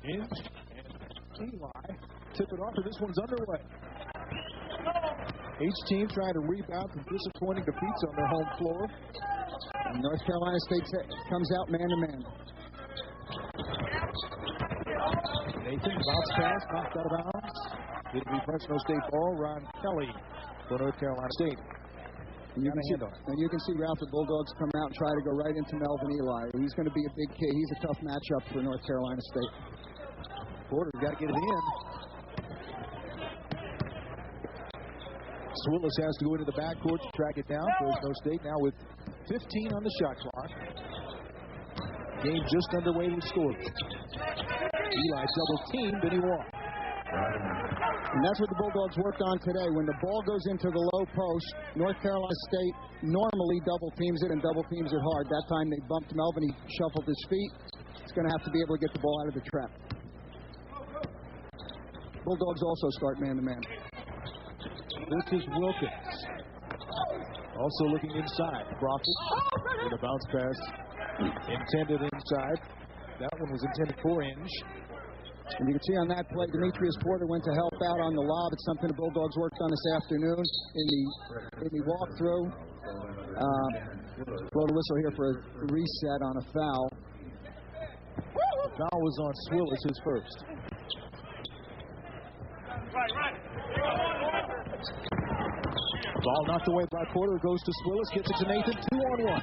Inch and Eli tip it off, and this one's underway. Each team trying to rebound from disappointing defeats on their home floor. And North Carolina State comes out man-to-man. Nathan, bounce pass, knocked out of bounds. It'll be Fresno State ball. Ron Kelly for North Carolina State. And you can see Ralph, the Bulldogs come out and try to go right into Melvin Eli. He's going to be a big kid. He's a tough matchup for North Carolina State. Porter's got to get it in. Swillis has to go into the backcourt to track it down. Fresno State now with 15 on the shot clock. Game just underway with scores. Eli double-teamed, and he won. And that's what the Bulldogs worked on today. When the ball goes into the low post, North Carolina State normally double-teams it and double-teams it hard. That time they bumped Melvin. He shuffled his feet. He's going to have to be able to get the ball out of the trap. Bulldogs also start man-to-man. This is Wilkins. Also looking inside. Crawford with a bounce pass intended inside. That one was intended for Inge. And you can see on that play, Demetrius Porter went to help out on the lob. It's something the Bulldogs worked on this afternoon in the walkthrough. Blow the whistle here for a reset on a foul. The foul was on Swillis, his first. Ball knocked away by Porter, goes to Swillis, gets it to Nathan, 2-on-1.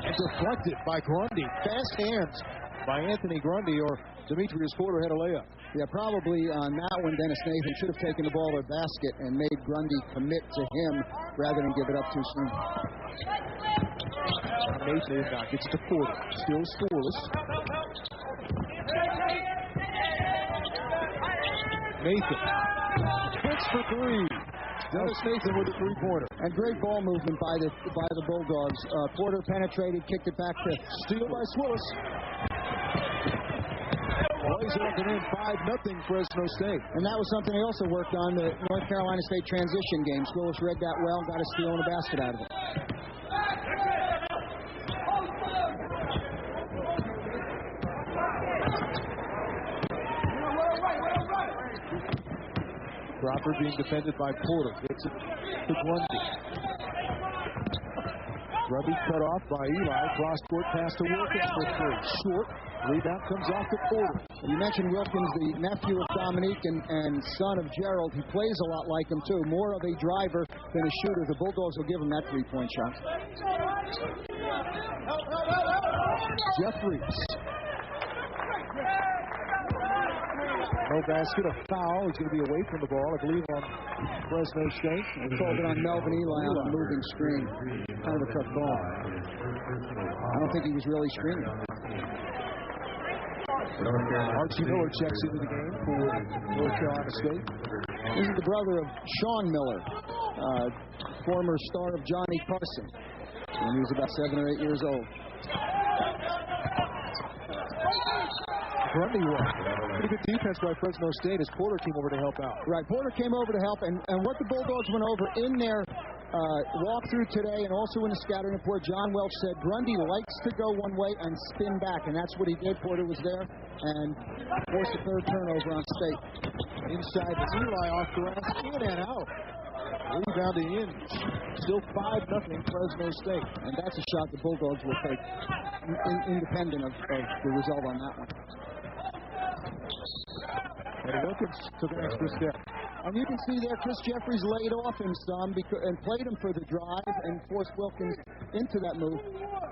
And deflected by Grundy. Fast hands by Anthony Grundy, or Demetrius Porter had a layup. Yeah, probably on that one, Dennis Nathan should have taken the ball to the basket and made Grundy commit to him rather than give it up too soon. Nathan gets it to Porter. Still scoreless. Nathan hits for three. Dennis Nathan with a three-pointer. And great ball movement by the Bulldogs. Porter penetrated, kicked it back to steal by Swillis. Plays it up and in, 5-0 Fresno State. And that was something they also worked on, the North Carolina State transition game. Swillis read that well, got a steal and a basket out of it. Crawford being defended by Porter. Gets it to Grundy. Grundy cut off by Eli. Cross-court pass to Wilkins for three. Short. Rebound comes off to Porter. You mentioned Wilkins, the nephew of Dominique and son of Gerald. He plays a lot like him, too. More of a driver than a shooter. The Bulldogs will give him that three-point shot. Jeffries. No basket, a foul. He's going to be away from the ball, I believe, on Fresno State. They called it on Melvin Eli on a moving screen. Kind of a tough ball. I don't think he was really screening. Archie Miller checks into the game for North Carolina State. This is the brother of Sean Miller, former star of Johnny Carson, when he was about 7 or 8 years old. Grundy won. Pretty good defense by Fresno State as Porter came over to help out. Right, Porter came over to help, and what the Bulldogs went over in their walkthrough today and also in the scouting report, John Welch said Grundy likes to go one way and spin back, and that's what he did. Porter was there and forced the third turnover on State. Inside the Eli off the glass, in and out. Rebound to Inge. Still 5-0 Fresno State. And that's a shot the Bulldogs will take, independent of the result on that one. And Wilkins took an extra step. And you can see there Chris Jeffries laid off him some and played him for the drive and forced Wilkins into that move.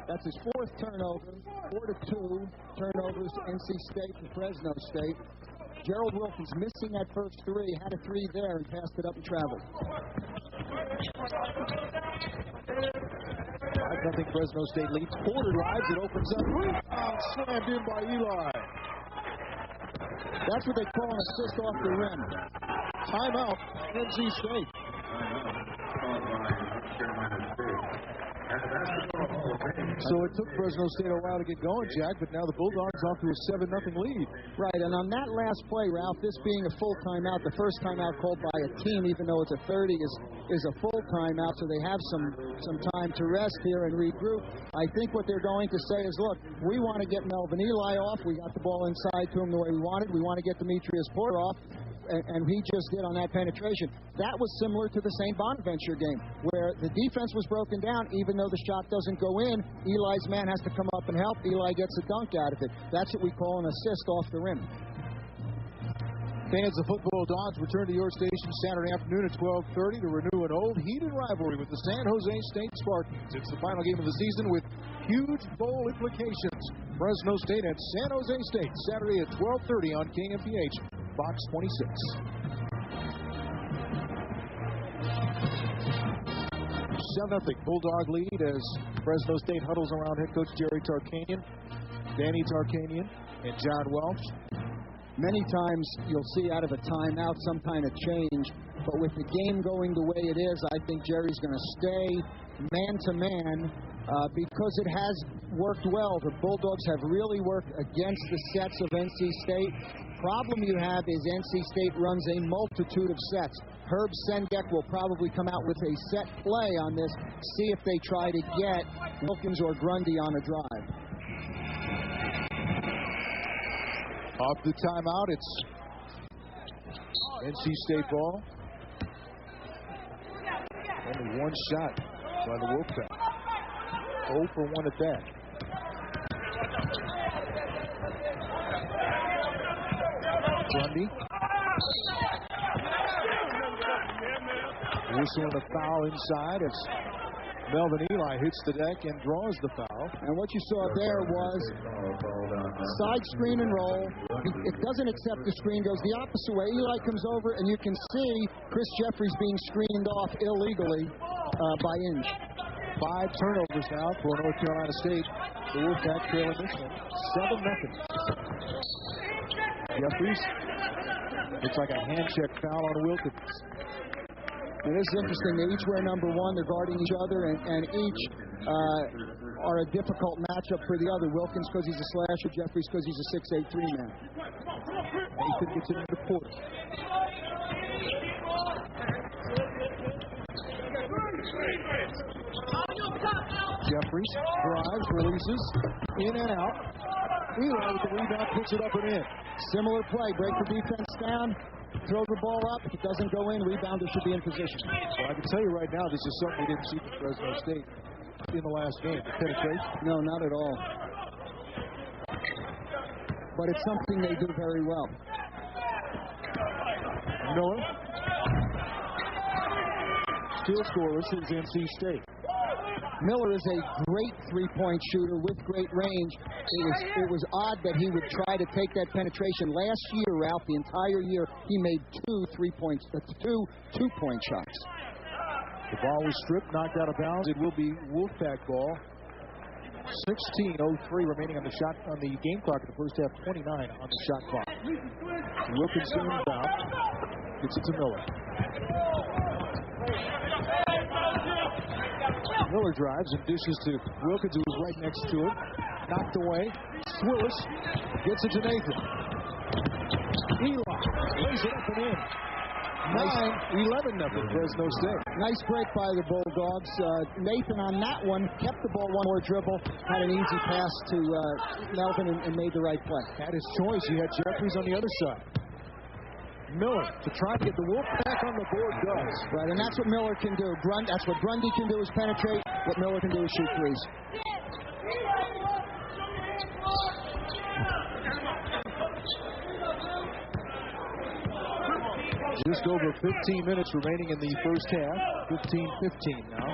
That's his fourth turnover, 4-2 turnovers to NC State and Fresno State. Gerald Wilkins missing that first three, had a three there and passed it up and traveled. 5-0 Fresno State leads. Porter drives, it opens up. Rebound slammed in by Eli. That's what they call an assist off the rim. Timeout, NC State. At the Basketball Hall of Fame, So it took Fresno State a while to get going, Jack, but now the Bulldogs off to a 7-0 lead. Right, and on that last play, Ralph, this being a full timeout, the first timeout called by a team, even though it's a 30, is a full timeout, so they have some time to rest here and regroup. I think what they're going to say is, look, we want to get Melvin Eli off. We got the ball inside to him the way we wanted. We want to get Demetrius Porter off. And he just did on that penetration. That was similar to the St. Bonaventure game, where the defense was broken down. Even though the shot doesn't go in, Eli's man has to come up and help. Eli gets a dunk out of it. That's what we call an assist off the rim. Fans of football dogs return to your station Saturday afternoon at 12:30 to renew an old heated rivalry with the San Jose State Spartans. It's the final game of the season with huge bowl implications. Fresno State at San Jose State, Saturday at 12:30 on KMPH, Box 26. Nothing Bulldog lead as Fresno State huddles around head coach Jerry Tarkanian, Danny Tarkanian, and John Welch. Many times you'll see out of a timeout some kind of change, but with the game going the way it is, I think Jerry's going to stay man-to-man because it has worked well. The Bulldogs have really worked against the sets of NC State. Problem you have is NC State runs a multitude of sets. Herb Sendek will probably come out with a set play on this, see if they try to get Wilkins or Grundy on a drive. Off the timeout, it's NC State ball. Only one shot by the Wolfpack. 0 for 1 at that. Grundy. Whistling a foul inside as Melvin Eli hits the deck and draws the foul. And what you saw there was side screen and roll. It doesn't accept the screen, goes the opposite way. Eli comes over, and you can see Chris Jeffries being screened off illegally by Inge. 5 turnovers now for North Carolina State. The Wolfpack trailing this one 7-0. Jeffries. Looks like a hand check foul on Wilkins. It is interesting. They each wear number 1. They're guarding each other, and each are a difficult matchup for the other. Wilkins because he's a slasher, Jeffries because he's a 6'8" 3-man. Nathan gets it into Porter. Jeffries drives, releases, in and out. Eli with the rebound, puts it up and in. Similar play. Break the defense down. Throw the ball up. If it doesn't go in, rebounder should be in position. Well, I can tell you right now, this is something we didn't see from Fresno State in the last game. The penetration? No, not at all. But it's something they do very well. Miller. Still scoreless is NC State. Miller is a great three-point shooter with great range. It was odd that he would try to take that penetration. Last year, Ralph, the entire year, he made two two-point shots. The ball was stripped, knocked out of bounds. It will be Wolfpack ball. 16:03 remaining on the game clock in the first half. 29 on the shot clock. Wilkinson inbound. Gets it to Miller. Miller drives and dishes to Wilkins, who was right next to it. Knocked away. Swillis gets it to Nathan. Eli lays it up and in. 9-11 Fresno State. Nice break by the Bulldogs. Nathan on that one kept the ball one more dribble, had an easy pass to Melvin and made the right play. Had his choice. He had Jeffries on the other side. Miller to try to get the Wolfpack on the board does. Right, and that's what Miller can do. That's what Grundy can do is penetrate. What Miller can do is shoot threes. Just over 15 minutes remaining in the first half. 15-15 now.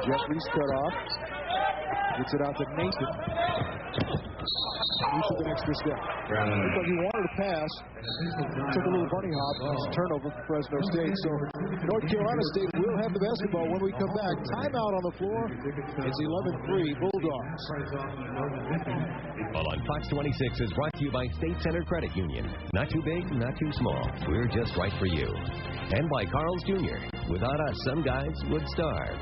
Jeffries cut off. Gets it out to Nathan. He took an extra step. Looked like he wanted to pass. Took a little bunny hop. It's a turnover for Fresno State. So North Carolina State will have the basketball when we come back. Timeout on the floor. It's 11-3 Bulldogs. Well, on Fox 26 is brought to you by State Center Credit Union. Not too big, not too small. We're just right for you. And by Carl's Jr. Without us, some guys would starve.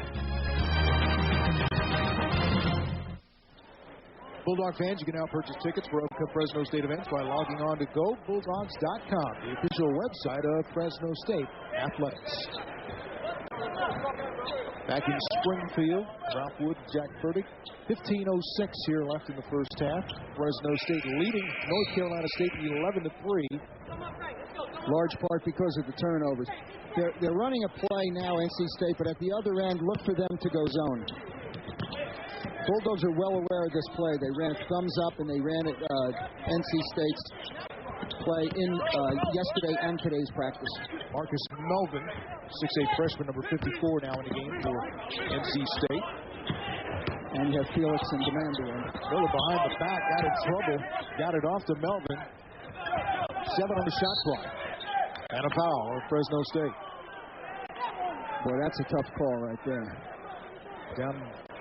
Bulldog fans, you can now purchase tickets for upcoming Fresno State events by logging on to GoBulldogs.com, the official website of Fresno State Athletics. Back in Springfield, Ralph Wood, Jack Burdick. 15:06 here left in the first half. Fresno State leading North Carolina State 11-3. Large part because of the turnovers. They're running a play now, NC State, but at the other end, look for them to go zone. Bulldogs are well aware of this play. They ran it thumbs up, and they ran it NC State's play in yesterday and today's practice. Marcus Melvin, 6'8" freshman, number 54 now in the game for NC State. And you have Felix and Demando. Miller behind the back, got in trouble, got it off to Melvin. 7 on the shot clock. And a foul of Fresno State. Boy, that's a tough call right there. Down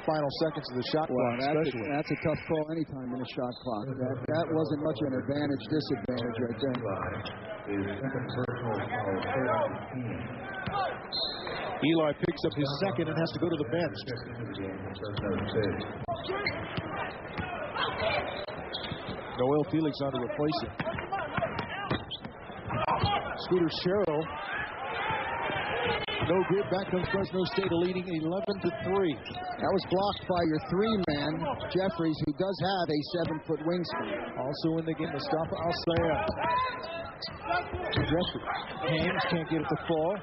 final seconds of the shot clock, especially. That's a tough call anytime in a shot clock. That wasn't much of an advantage, disadvantage right there. Eli picks up his second and has to go to the bench. Noel Felix on to replace him. Scooter Sherrill. No good. Back comes Fresno State leading 11-3. That was blocked by your three-man, Jeffries, who does have a 7-foot wingspan. Also in the game, Mustafa Al-Sayed. Jeffries. Haynes can't get it to fall.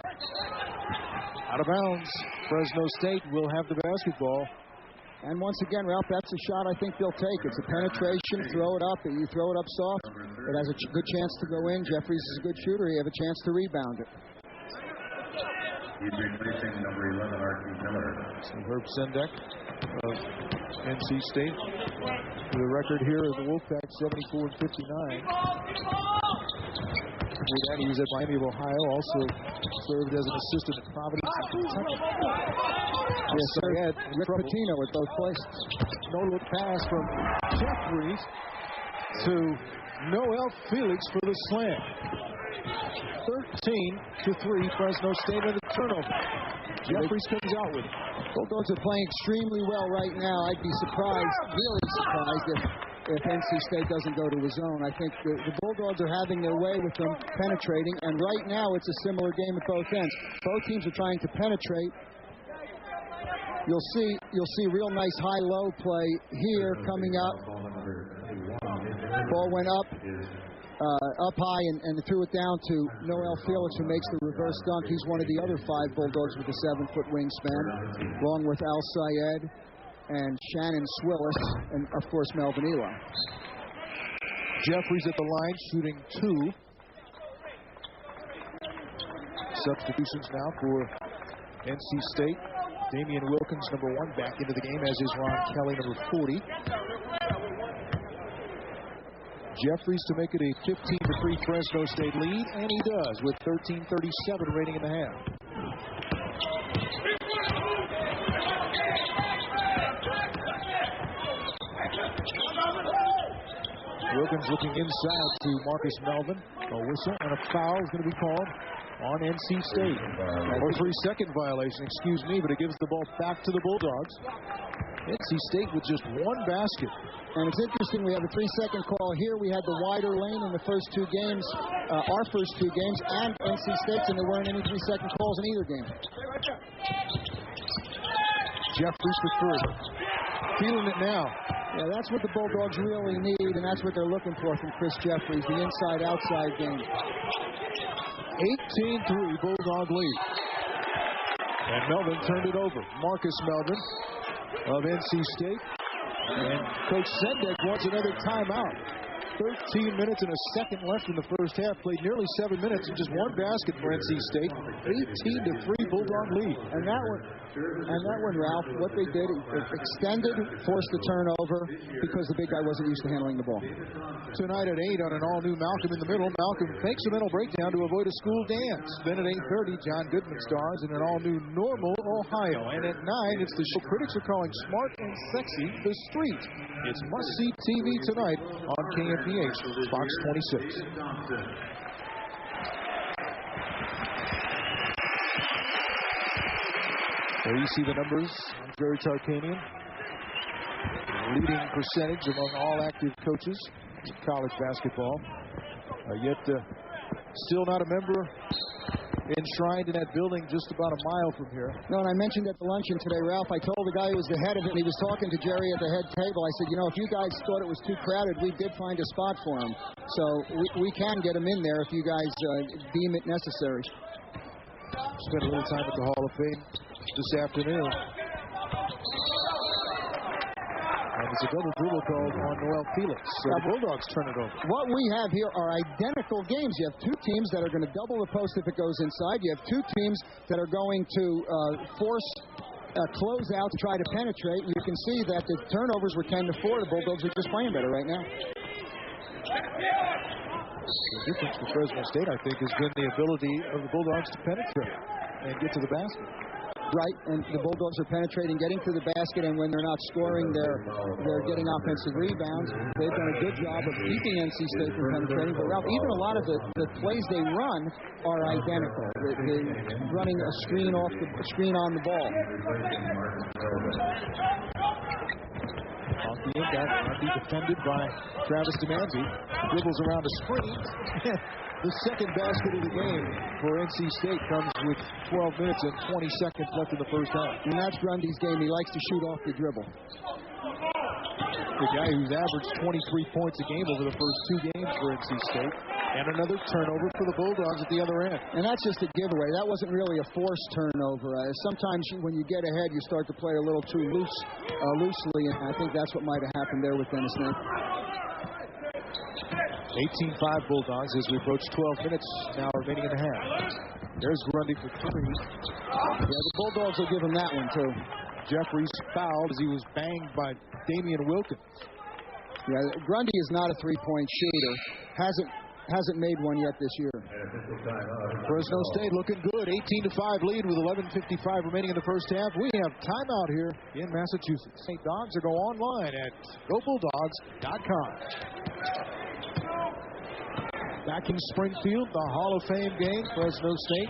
Out of bounds. Fresno State will have the basketball. And once again, Ralph, that's a shot I think they'll take. It's a penetration, throw it up. You throw it up soft, it has a good chance to go in. Jeffries is a good shooter. You have a chance to rebound it. He's replacing number 11, R.T. Miller. Herb Sendek of NC State. For the record here is the Wolfpack 74-59. Before that, he was at Miami of Ohio. Also served as an assistant at Providence in Kentucky. Yes, sir. Rick Pitino at both places. No look pass from Jeffries to Noel Felix for the slam. 13-3, Fresno State with a turnover. Jeffries comes out with it. Bulldogs are playing extremely well right now. I'd be surprised, really surprised, if NC State doesn't go to a zone. I think the Bulldogs are having their way with them penetrating, and right now it's a similar game at both ends. Both teams are trying to penetrate. You'll see real nice high-low play here coming up. Ball went up high and threw it down to Noel Felix, who makes the reverse dunk. He's one of the other 5 Bulldogs with a 7-foot wingspan, along with Al-Sayed and Shannon Swillis, and of course Melvin Eli. Jeffries at the line, shooting 2. Substitutions now for NC State. Damian Wilkins, number 1, back into the game, as is Ron Kelly, number 40. Jeffries to make it a 15-3 Fresno State lead, and he does with 13:37 remaining in the half. Wilkins looking inside to Marcus Melvin. A whistle and a foul is going to be called on NC State. Or 3-second violation, excuse me, but it gives the ball back to the Bulldogs. NC State with just 1 basket. And it's interesting, we have a 3-second call here. We had the wider lane in the first 2 games, our first 2 games, and NC State's, and there weren't any 3-second calls in either game. Jeffries for 3. Feeling it now. Yeah, that's what the Bulldogs really need, and that's what they're looking for from Chris Jeffries, the inside-outside game. 18-3 Bulldog lead. And Melvin turned it over. Marcus Melvin of NC State. And Coach Sendek wants another timeout. 13 minutes and a second left in the first half. Played nearly 7 minutes and just 1 basket for NC State. 18-3 Bulldog lead. And that one, Ralph, what they did, extended, forced the turnover because the big guy wasn't used to handling the ball. Tonight at 8 on an all-new Malcolm in the middle. Malcolm fakes a mental breakdown to avoid a school dance. Then at 8:30, John Goodman stars in an all-new Normal, Ohio. And at 9, it's the show critics are calling smart and sexy, The Street. It's must-see TV tonight on KMPH, Fox 26. There you see the numbers. Jerry Tarkanian. leading percentage among all active coaches in college basketball. Yet still not a member enshrined in that building just about a mile from here. No, and I mentioned at the luncheon today, Ralph, I told the guy who was the head of it, and he was talking to Jerry at the head table. I said, you know, if you guys thought it was too crowded, we did find a spot for him. So we can get him in there if you guys deem it necessary. Spent a little time at the Hall of Fame this afternoon. And it's a double dribble called on Noel Felix. So the Bulldogs turn it over. What we have here are identical games. You have two teams that are going to double the post if it goes inside. You have two teams that are going to force a closeout to try to penetrate. You can see that the turnovers were 10-4. The Bulldogs are just playing better right now. The difference for Fresno State, I think, has been the ability of the Bulldogs to penetrate and get to the basket. Right, and the Bulldogs are penetrating, getting to the basket, and when they're not scoring, they're getting offensive rebounds. They've done a good job of keeping NC State from penetrating, but Ralph, even a lot of the plays they run are identical. They're running a screen on the ball. Off the impact, Grundy defended by Travis DeManzi. Dribbles around a screen. The second basket of the game for NC State comes with 12 minutes and 20 seconds left in the first half. And that's Grundy's game. He likes to shoot off the dribble. The guy who's averaged 23 points a game over the first two games for NC State. And another turnover for the Bulldogs at the other end. And that's just a giveaway. That wasn't really a forced turnover. Sometimes when you get ahead, you start to play a little too loosely, and I think that's what might have happened there with Dennis Nate. 18-5 Bulldogs as we approach 12 minutes now remaining in the half. There's Grundy for three. Yeah, the Bulldogs will give him that one, too. Jeffries fouled as he was banged by Damian Wilkins. Yeah, Grundy is not a three-point shooter. Hasn't made one yet this year. Fresno State looking good. 18-5 lead with 11:55 remaining in the first half. We have timeout here in Massachusetts. St. Dogs are go online at GoBulldogs.com. Back in Springfield, the Hall of Fame game. Fresno State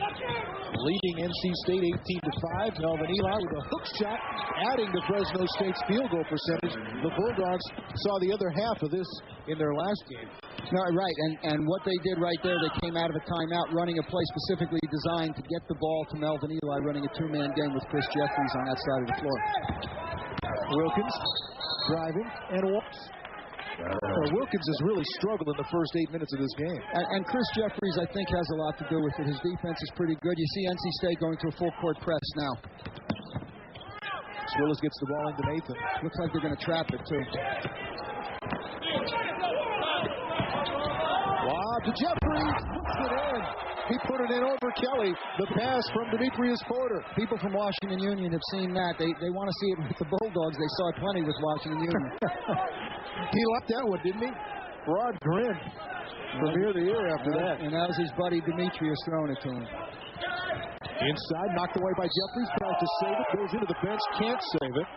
leading NC State 18-5. Melvin Eli with a hook shot, adding to Fresno State's field goal percentage. The Bulldogs saw the other half of this in their last game. No, right, and what they did right there, they came out of a timeout running a play specifically designed to get the ball to Melvin Eli, running a two-man game with Chris Jeffries on that side of the floor. Wilkins driving and walks. Wilkins has really struggled in the first 8 minutes of this game. And Chris Jeffries, I think, has a lot to do with it. His defense is pretty good. You see NC State going to a full-court press now. Swillis gets the ball into Nathan. Looks like they're going to trap it, too. Wow, to Jeffries. Puts it in. He put it in over Kelly. The pass from Demetrius Porter. People from Washington Union have seen that. They want to see it with the Bulldogs. They saw it plenty with Washington Union. He liked that one, didn't he? Broad grin from ear to ear after that. And that was his buddy Demetrius throwing it to him. Inside, knocked away by Jeffries. Tries to save it. Goes into the bench. Can't save it.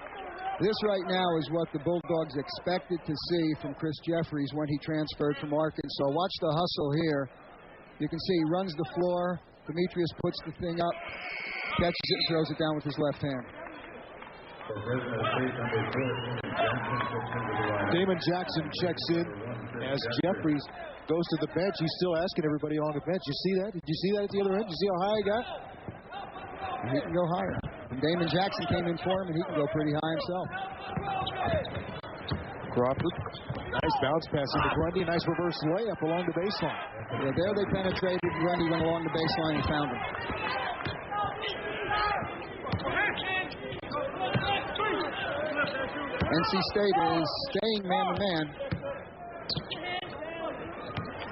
This right now is what the Bulldogs expected to see from Chris Jeffries when he transferred from Arkansas. Watch the hustle here. You can see he runs the floor. Demetrius puts the thing up, catches it, and throws it down with his left hand. Damon Jackson checks in as Jeffries goes to the bench. He's still asking everybody along the bench, you see that? Did you see that at the other end? Did you see how high he got? He can go higher. And Damon Jackson came in for him, and he can go pretty high himself. Crawford, nice bounce pass into Grundy. Nice reverse layup along the baseline. Yeah, there they penetrated. Grundy went along the baseline and found him. NC State is staying man-to-man.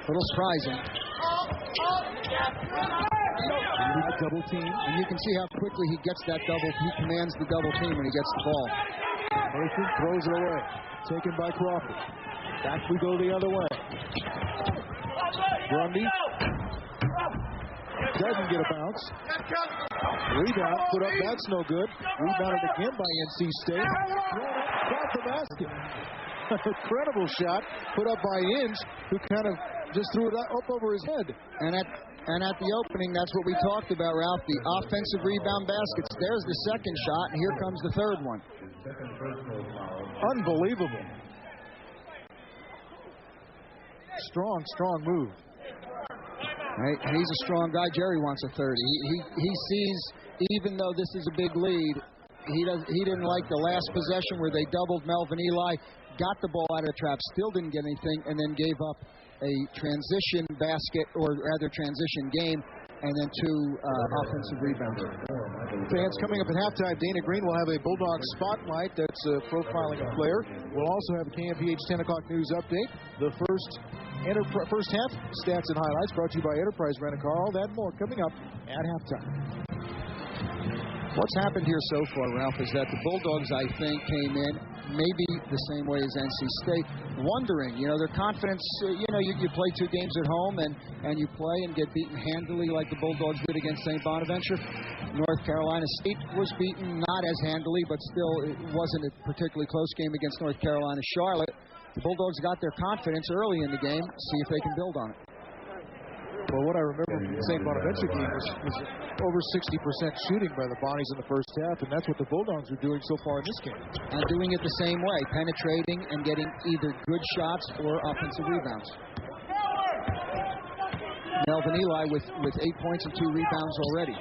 A little surprising. Double team. And you can see how quickly he gets that double. He commands the double team when he gets the ball. Nathan throws it away. Taken by Crawford. Back we go the other way. Grundy doesn't get a bounce. Rebound, put up, that's no good. Rebounded again by NC State. Got the basket. Incredible shot, put up by Inge, who kind of just threw it up over his head. And at the opening, that's what we talked about, Ralph, the offensive rebound baskets. There's the second shot, and here comes the third one. Unbelievable. Strong move. And he's a strong guy. Jerry wants a 30. He sees, even though this is a big lead, he didn't like the last possession where they doubled Melvin Eli, got the ball out of the trap, still didn't get anything, and then gave up a transition basket, or rather transition game, and then 2 offensive rebounds. Fans coming up at halftime. Dana Green will have a Bulldog spotlight that's profiling a player. We'll also have a KMPH 10 o'clock news update. The first half stats and highlights brought to you by Enterprise Rent-A-Car. All that and more coming up at halftime. What's happened here so far, Ralph, is that the Bulldogs, I think, came in maybe the same way as NC State, wondering, their confidence, you play 2 games at home and you play and get beaten handily like the Bulldogs did against St. Bonaventure. North Carolina State was beaten, not as handily, but still it wasn't a particularly close game against North Carolina Charlotte. The Bulldogs got their confidence early in the game, see if they can build on it. Well, what I remember from the St. Bonaventure game was over 60% shooting by the Bonnies in the first half, and that's what the Bulldogs are doing so far in this game. And doing it the same way, penetrating and getting either good shots or offensive rebounds. Melvin Eli with 8 points and 2 rebounds already.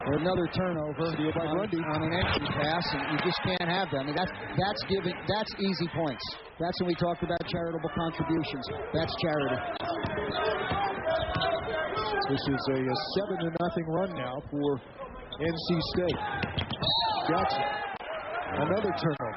Another turnover on an entry pass, and you just can't have that. I mean, that's easy points. That's when we talk about charitable contributions. That's charity. This is a 7-0 run now for NC State. Jackson, another turnover.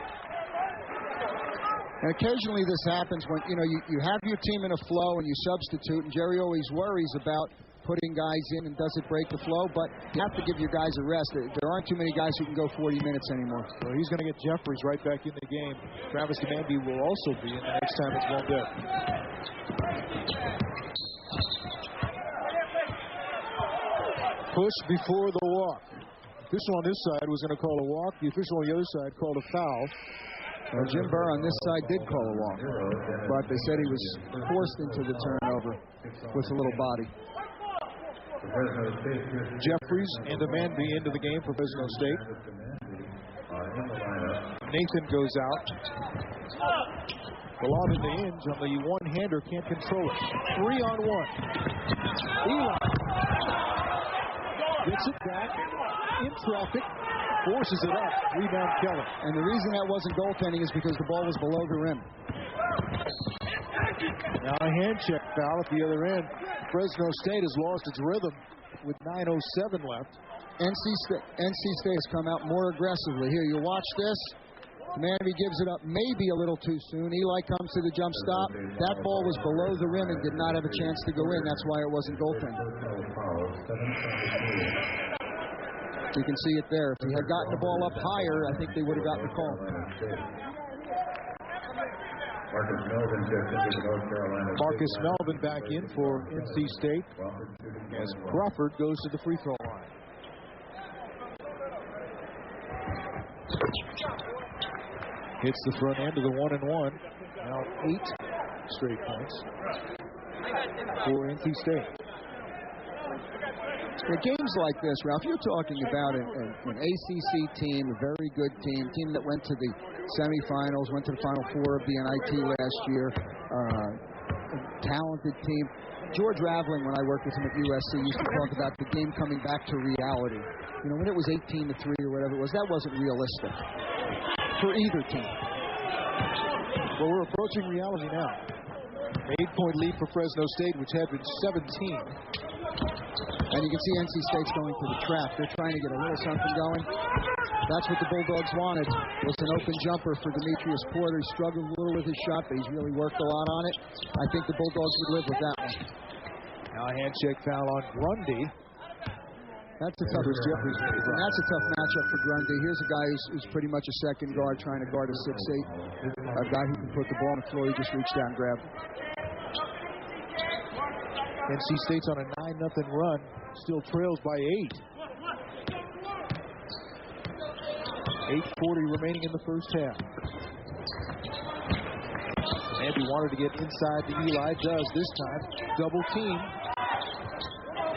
And occasionally this happens when, you have your team in a flow and you substitute, and Jerry always worries about putting guys in and does it break the flow, but you have to give your guys a rest. There aren't too many guys who can go 40 minutes anymore. Well, he's going to get Jeffries right back in the game. Travis Demandby will also be in the next time it's warmed up. Push before the walk. The official on this side was going to call a walk. The official on the other side called a foul. Well, Jim Burr on this side did call a walk, but they said he was forced into the turnover with a little body. Jeffries and Demandby into the game for Fresno State. Nathan goes out. The lob in the hinge on the one-hander, can't control it. 3-on-1. Eli gets it back in traffic, forces it up. Rebound Keller. And the reason that wasn't goaltending is because the ball was below the rim. Now a hand check foul at the other end. Fresno State has lost its rhythm with 9:07 left. NC State has come out more aggressively. Here, you watch this. Demandby gives it up maybe a little too soon. Eli comes to the jump stop. That ball was below the rim and did not have a chance to go in. That's why it wasn't goaltending. You can see it there. If he had gotten the ball up higher, I think they would have gotten the call. Marcus Melvin back in for NC State as Crawford goes to the free throw line. Hits the front end of the 1-and-1. Now 8 straight points for NC State. Games like this, Ralph, you're talking about an ACC team, a very good team that went to the semifinals, went to the Final Four of the NIT last year, a talented team. George Raveling, when I worked with him at USC, used to talk about the game coming back to reality. When it was 18-3 or whatever it was, that wasn't realistic for either team. Well, we're approaching reality now. 8-point lead for Fresno State, which had been 17. And you can see NC State's going for the trap. They're trying to get a little something going. That's what the Bulldogs wanted, was an open jumper for Demetrius Porter. He struggled a little with his shot, but he's really worked a lot on it. I think the Bulldogs would live with that one. Now a hand check foul on Grundy. That's a tough matchup for Grundy. Here's a guy who's pretty much a second guard trying to guard a 6'8". A guy who can put the ball on the floor. He just reached down and grabbed it. NC State's on a 9-0 run. Still trails by 8. 8:40 remaining in the first half. Andy wanted to get inside to Eli. Does this time. Double team.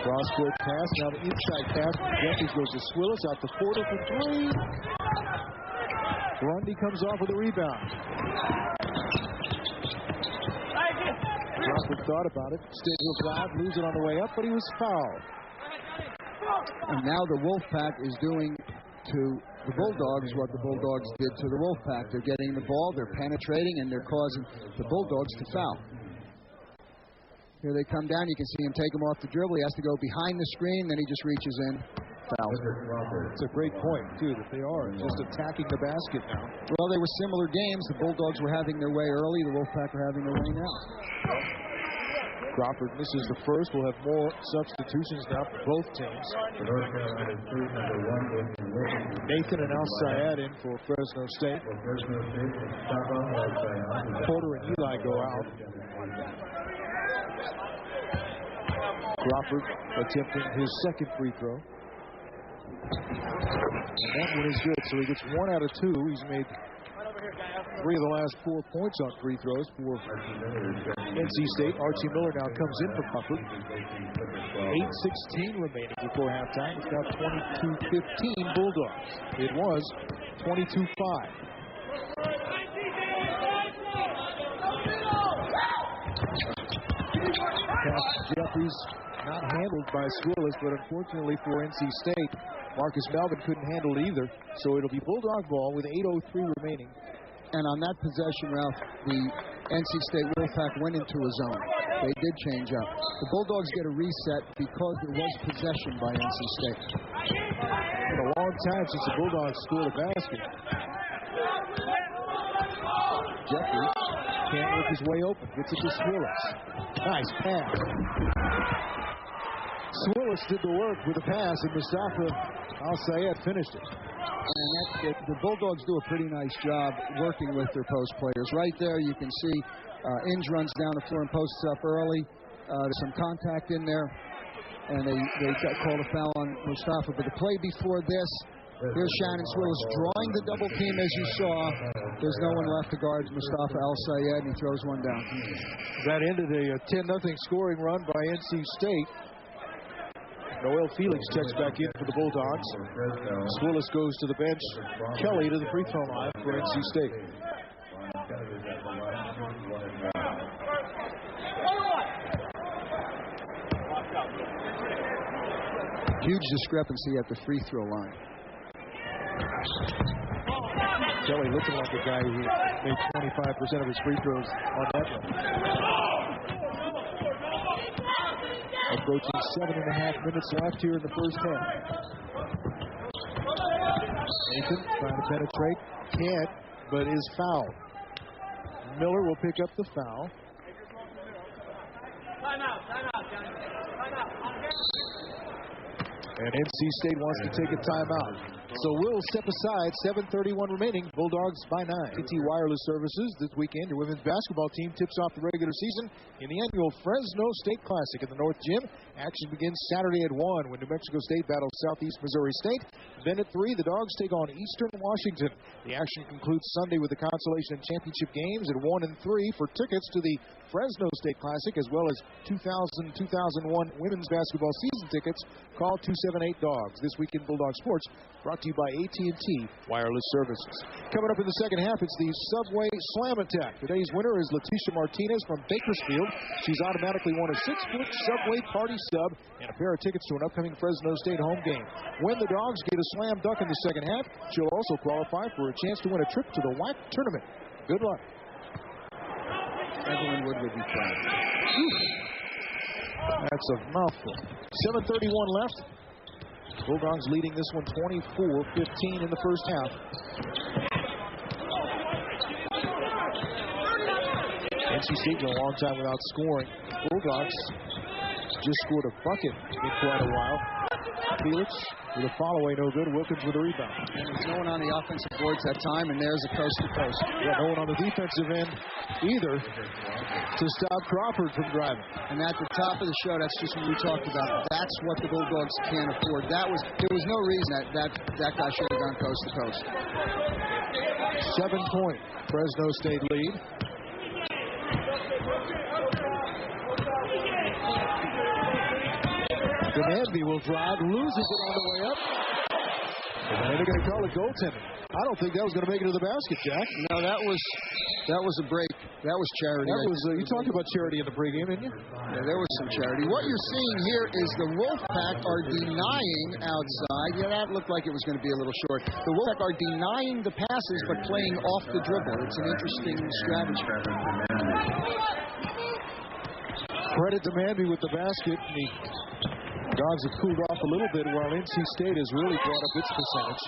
Cross-court pass. Now the inside pass. Jeffries goes to Swillis. Out to Porter for 3. Grundy comes off with a rebound. Crawford thought about it. State will drive, lose it on the way up, but he was fouled. And now the Wolfpack is doing to the Bulldogs what the Bulldogs did to the Wolfpack. They're getting the ball, they're penetrating, and they're causing the Bulldogs to foul. Here they come down. You can see him take him off the dribble. He has to go behind the screen, then he just reaches in. Foul. It's a great point, too, that they are just attacking the basket now. Well, they were similar games. The Bulldogs were having their way early. The Wolfpack are having their way now. Crawford misses the first. We'll have more substitutions now for both teams. Nathan and Al Sayed in for Fresno State. Porter and Eli go out. Crawford attempting his second free throw. And that one is good, so he gets 1 out of 2. He's made 3 of the last 4 points on free throws for NC State. Archie Miller now comes in for Crawford. 8:16 remaining before halftime. It's now 22-15 Bulldogs. It was 22-5. Jeffries not handled by Swillis, but unfortunately for NC State, Marcus Melvin couldn't handle it either. So it'll be Bulldog ball with 8:03 remaining. And on that possession, Ralph, the NC State Wolfpack went into a zone. They did change up. The Bulldogs get a reset because there was possession by NC State. It's been a long time since the Bulldogs scored a basket. Jeffries can't work his way open. Gets it to Swillis. Nice pass. Swillis did the work with a pass, and Mustafa Al-Sayed finished it. And the Bulldogs do a pretty nice job working with their post players. Right there, you can see Inge runs down the floor and posts up early. There's some contact in there, and they got called a foul on Mustafa. But the play before this, here's Shannon Swillis drawing the double team as you saw. There's no one left to guard Mustafa Al-Sayed, and he throws one down. That ended a 10-0 scoring run by NC State. Noel Felix checks back in for the Bulldogs. Swillis goes to the bench. Kelly to the free throw line for NC State. Huge discrepancy at the free throw line. Kelly looking like a guy who made 25% of his free throws on that one. Approaching 7.5 minutes left here in the first half. Nathan trying to penetrate. Can't, but is fouled. Miller will pick up the foul. And NC State wants to take a timeout. So we'll step aside. 7:31 remaining. Bulldogs by 9. TT Wireless Services this weekend. Your women's basketball team tips off the regular season in the annual Fresno State Classic at the North Gym. Action begins Saturday at 1 when New Mexico State battles Southeast Missouri State. Then at 3, the Dogs take on Eastern Washington. The action concludes Sunday with the consolation and championship games at 1 and 3. For tickets to the Fresno State Classic as well as 2000-2001 women's basketball season tickets, call 278-DOGS. This week in Bulldog Sports, brought to you by AT&T Wireless Services. Coming up in the second half, it's the Subway Slam Attack. Today's winner is Leticia Martinez from Bakersfield. She's automatically won a 6-foot Subway party sub and a pair of tickets to an upcoming Fresno State home game. When the Dogs get a slam dunk in the second half, she'll also qualify for a chance to win a trip to the WAC tournament. Good luck. Evelyn Wood would be proud. That's a mouthful. 7:31 left. Bulldogs leading this one 24-15 in the first half. NC State for a long time without scoring. Bulldogs just scored a bucket in quite a while. Felix with a follow-away, no good. Wilkins with a rebound. And there's no one on the offensive boards that time, and there's a coast-to-coast. Yeah, no one on the defensive end either to stop Crawford from driving. And at the top of the show, that's just what we talked about. That's what the Bulldogs can't afford. There was no reason that guy should have gone coast-to-coast. 7-point Fresno State lead. Demandby will drive, loses it on the way up. And they're going to call it goaltending. I don't think that was going to make it to the basket, Jack. No, that was a break. That was charity. That was you talked about charity in the pregame, didn't you? Yeah, there was some charity. What you're seeing here is the Wolfpack are denying outside. Yeah, that looked like it was going to be a little short. The Wolfpack are denying the passes but playing off the dribble. It's an interesting strategy. Credit to Manby with the basket. The Dogs have cooled off a little bit while NC State has really brought up its percentage.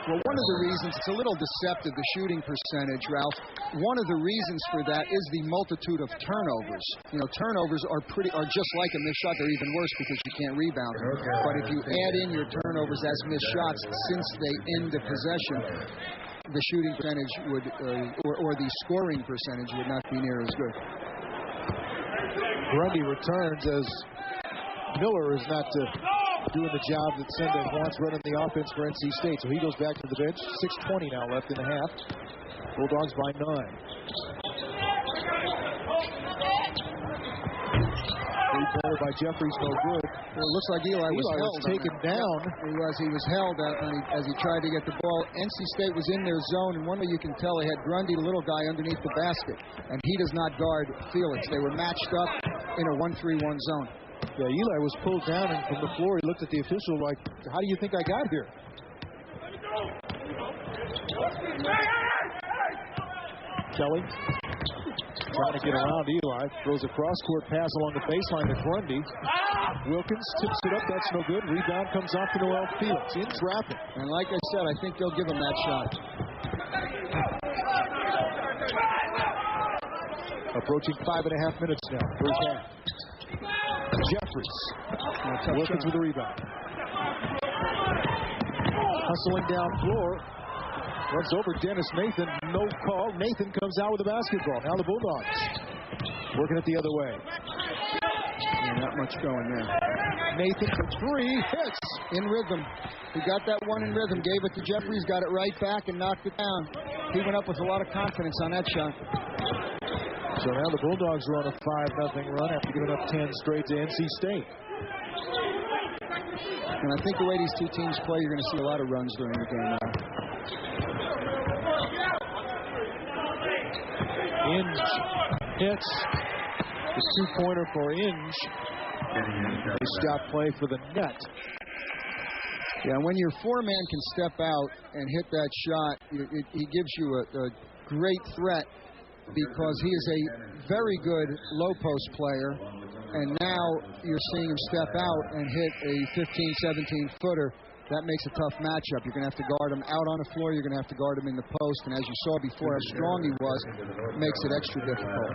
Well, one of the reasons, it's a little deceptive, the shooting percentage, Ralph. One of the reasons for that is the multitude of turnovers. You know, turnovers are just like a missed shot. They're even worse because you can't rebound them. But if you add in your turnovers as missed shots since they end the possession, the shooting percentage would, or the scoring percentage would not be near as good. Grundy returns as Miller is not doing the job that Sendek wants running the offense for NC State. So he goes back to the bench. 6:20 now left in the half. Bulldogs by 9. Three-pointer by Jeffries, no good. Well, it looks like Eli was taken down. He was held as he tried to get the ball. NC State was in their zone, and one way you can tell, they had Grundy, the little guy, underneath the basket. And he does not guard Felix. They were matched up in a 1-3-1 zone. Yeah, Eli was pulled down, and from the floor, he looked at the official like, how do you think I got here? Kelly trying to get around Eli. Throws a cross-court pass along the baseline to Grundy. Wilkins tips it up. That's no good. Rebound comes off to Noel Felix. In traffic. And like I said, I think they'll give him that shot. Approaching 5.5 minutes now. First half. Jeffries. Wilkins with the rebound. Hustling down floor. Runs over Dennis Nathan. No call. Nathan comes out with the basketball. Now the Bulldogs working it the other way. Yeah, not much going there. Nathan for 3. Hits. In rhythm. He got that one in rhythm. Gave it to Jeffries. Got it right back and knocked it down. He went up with a lot of confidence on that shot. So now the Bulldogs are on a 5-0 run after giving up 10 straight to NC State. And I think the way these two teams play, you're going to see a lot of runs during the game now. Inge hits. The two-pointer for Inge. A stop play for the net. Yeah, when your four-man can step out and hit that shot, he gives you a great threat because he is a very good low-post player. And now you're seeing him step out and hit a 15, 17-footer. That makes a tough matchup. You're going to have to guard him out on the floor. You're going to have to guard him in the post. And as you saw before, how strong he was, makes it extra difficult.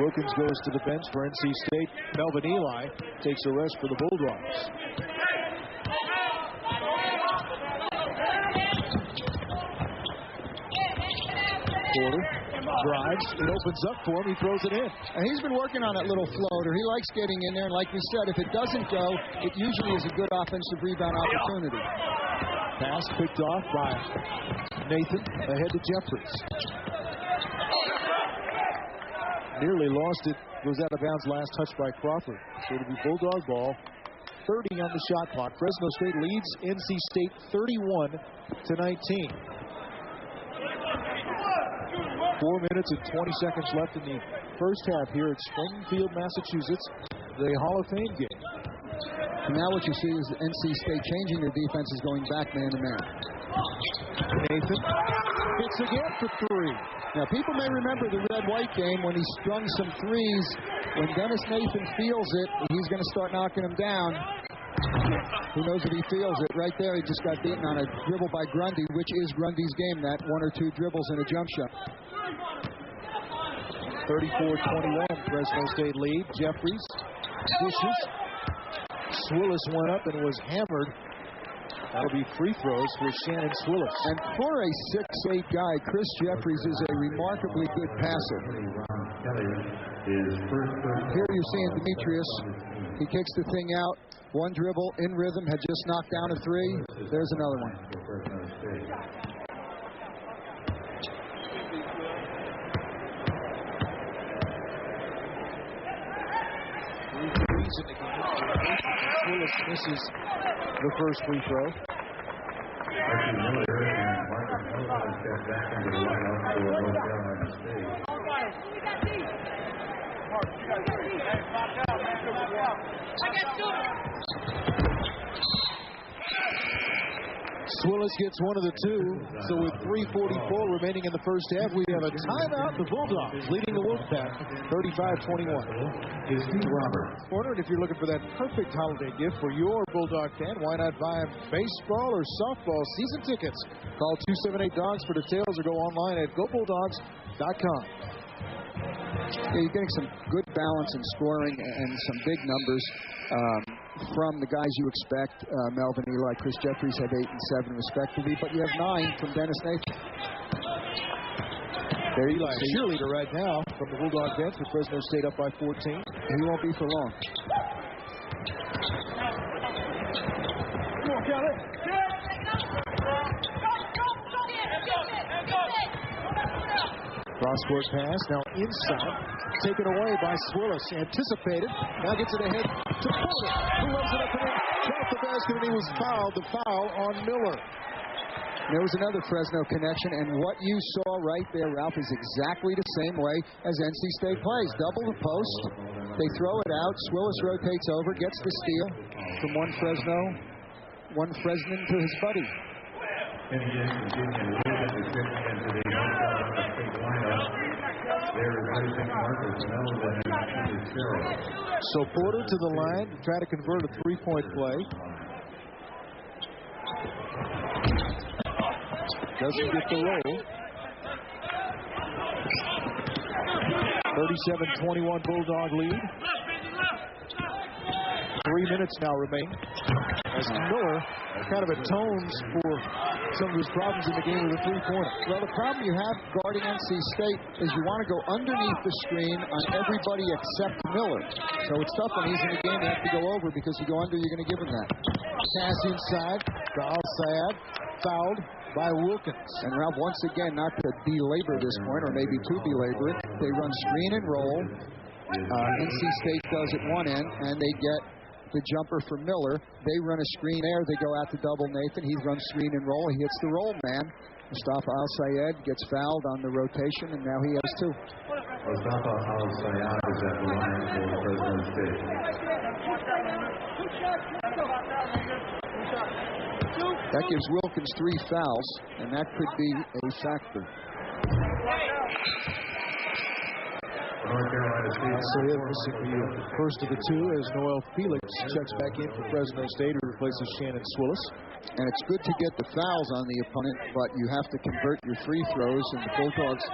Wilkins goes to the bench for NC State. Melvin Eli takes a rest for the Bulldogs. Porter drives. It opens up for him. He throws it in. And he's been working on that little floater. He likes getting in there. And like we said, if it doesn't go, it usually is a good offensive rebound opportunity. Pass picked off by Nathan. Ahead to Jeffries. Nearly lost it. Goes out of bounds. Last touch by Crawford. So it'll be Bulldog ball. 30 on the shot clock. Fresno State leads NC State 31-19. 4 minutes and 20 seconds left in the first half here at Springfield, Massachusetts, the Hall of Fame game. And now what you see is NC State changing their defense, is going back man-to-man. Nathan hits again for 3. Now, people may remember the red-white game when he strung some threes. When Dennis Nathan feels it, he's going to start knocking them down. Who knows if he feels it? Right there, he just got beaten on a dribble by Grundy, which is Grundy's game, that 1 or 2 dribbles and a jump shot. 34-21, Fresno State lead. Jeffries dishes. Swillis went up and was hammered. That'll be free throws for Shannon Swillis. And for a 6'8" guy, Chris Jeffries is a remarkably good passer. Here you're seeing Demetrius. He kicks the thing out. 1 dribble, in rhythm, had just knocked down a 3. There's another one. Willis misses the first free throw. Archie Miller and Marcus Miller step back into the lineup for North Carolina State. Swillis gets one of the two, so with 3:44 remaining in the first half, we have a timeout. The Bulldogs leading the Wolfpack 35-21. Order, and if you're looking for that perfect holiday gift for your Bulldog fan, why not buy baseball or softball season tickets? Call 278-DOGS for details or go online at gobulldogs.com. Yeah, you're getting some good balance in scoring and some big numbers from the guys you expect. Melvin Eli, Chris Jeffries have 8 and 7 respectively, but you have 9 from Dennis Nathan. There Eli, cheerleader right now from the Bulldog bench with Fresno State up by 14. He won't be for long. Come on, Kelly. Cross-court pass, now inside. Taken away by Swillis. Anticipated. Now gets it ahead to Porter, who runs it up and in. Shot the basket, and he was fouled. The foul on Miller. There was another Fresno connection, and what you saw right there, Ralph, is exactly the same way as NC State plays. Double the post. They throw it out. Swillis rotates over, gets the steal from one Fresno to his buddy. So Porter to the line to try to convert a three-point play. Doesn't get the roll. 37-21 Bulldog lead. 3 minutes now remain as Miller kind of atones for some of his problems in the game with a three-pointer. Well, the problem you have guarding NC State is you want to go underneath the screen on everybody except Miller. So it's tough when he's in the game. You have to go over because you go under, you're going to give him that. Pass inside. Al-Sayed fouled by Wilkins. And Ralph, once again, not to belabor this point, or maybe to belabor it, they run screen and roll. NC State does at one end, and they get the jumper for Miller. They run a screen there. They go out to double Nathan. He runs screen and roll. He hits the roll man. Mustafa Al-Sayed gets fouled on the rotation, and now he has two. Mustafa Al-Sayed is at the line for Fresno State. That gives Wilkins 3 fouls, and that could be a factor. Al-Sayed missing the first of the two as Noel Felix checks back in for Fresno State, who replaces Shannon Swillis. And it's good to get the fouls on the opponent, but you have to convert your free throws, and the Bulldogs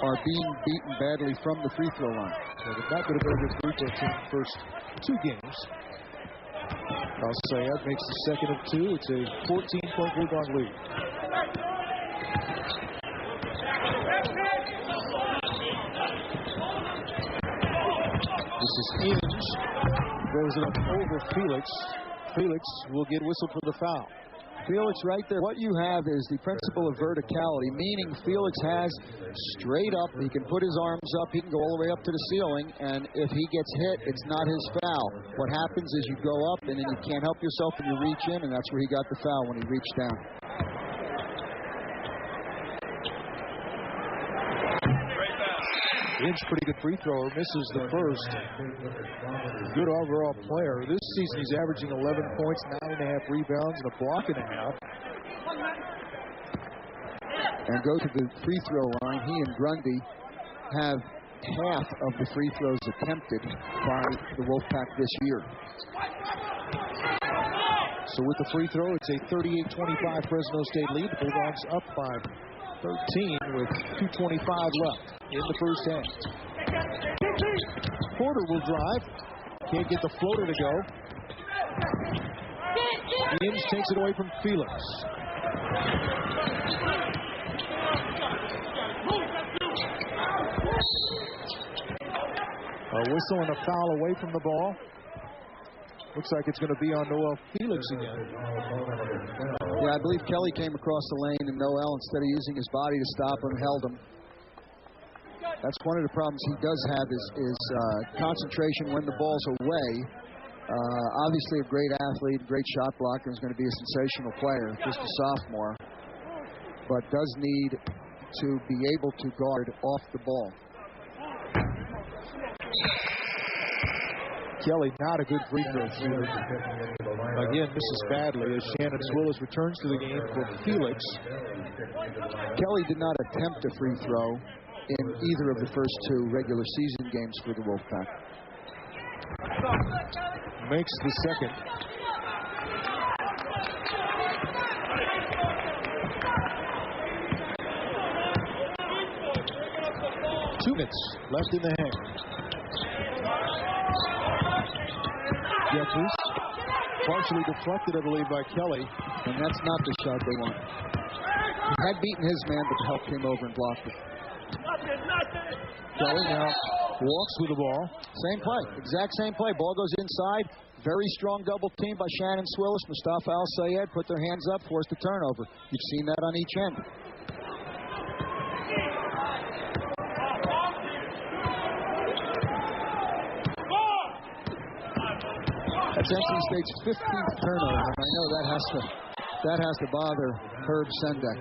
are being beaten badly from the free throw line. So they've not been a very good free throw team the first 2 games. Al-Sayed makes the second of 2. It's a 14-point Bulldog lead. This is Inge. Throws it up over Felix. Felix will get whistled for the foul. Felix right there. What you have is the principle of verticality, meaning Felix has straight up, he can put his arms up, he can go all the way up to the ceiling, and if he gets hit, it's not his foul. What happens is you go up, and then you can't help yourself, and you reach in, and that's where he got the foul, when he reached down. Inge, pretty good free thrower, misses the first. Good overall player. This season he's averaging 11 points, 9.5 rebounds, and a block and a half. And go to the free throw line. He and Grundy have half of the free throws attempted by the Wolfpack this year. So with the free throw, it's a 38-25 Fresno State lead. The Bulldogs up by 13 with 2:25 left in the first half. Porter will drive. Can't get the floater to go. Inge takes it away from Felix. A whistle and a foul away from the ball. Looks like it's going to be on Noel Felix again. Yeah, I believe Kelly came across the lane, and Noel, instead of using his body to stop him, held him. That's one of the problems he does have is concentration when the ball's away. Obviously a great athlete, great shot blocker, is going to be a sensational player, just a sophomore, but does need to be able to guard off the ball. Kelly, not a good free throw shooter. Again, misses badly as Shannon Swillis returns to the game for Felix. Kelly did not attempt a free throw in either of the first 2 regular season games for the Wolfpack. Makes the second. Two minutes left in the half. Jeffries, partially deflected, I believe, by Kelly. And that's not the shot they want. He had beaten his man, but the help came over and blocked it. Kelly now walks with the ball. Same play, exact same play. Ball goes inside. Very strong double team by Shannon Swillis. Mustafa Al-Sayed put their hands up, forced a turnover. You've seen that on each end. That's NC State's 15th turnover, and I know that has to bother Herb Sendek.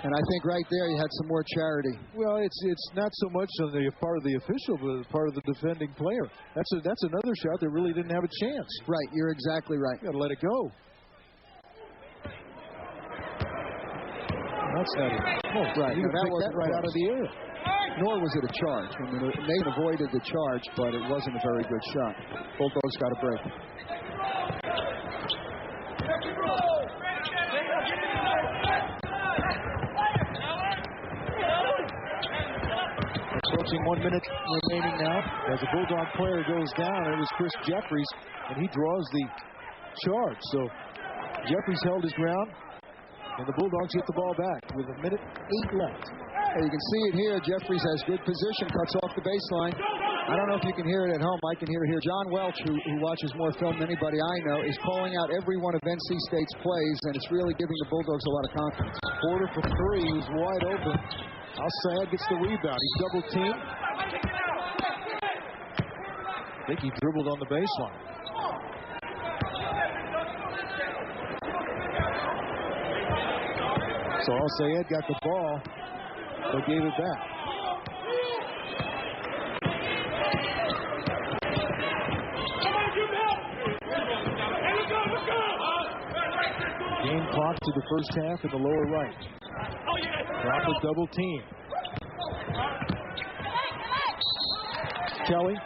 And I think right there you had some more charity. Well, it's not so much on the part of the official, but part of the defending player. That's another shot that really didn't have a chance. Right, you're exactly right. You got to let it go. That's not it. Oh, right. You that picked that right out of the air. Nor was it a charge. I mean, they avoided the charge, but it wasn't a very good shot. Bulldogs got a break. Approaching 1 minute remaining now. As a Bulldog player goes down, it was Chris Jeffries, and he draws the charge. So Jeffries held his ground, and the Bulldogs get the ball back with 1 minute 8 left. Hey, you can see it here. Jeffries has good position, cuts off the baseline. I don't know if you can hear it at home. I can hear it here. John Welch, who watches more film than anybody I know, is calling out every one of NC State's plays, and it's really giving the Bulldogs a lot of confidence. Porter from 3, who's wide open. Al-Sayed gets the rebound. He's double teamed. I think he dribbled on the baseline. So Al-Sayed got the ball, but gave it back. Game clock to the first half in the lower right. Crawford double team. Kelly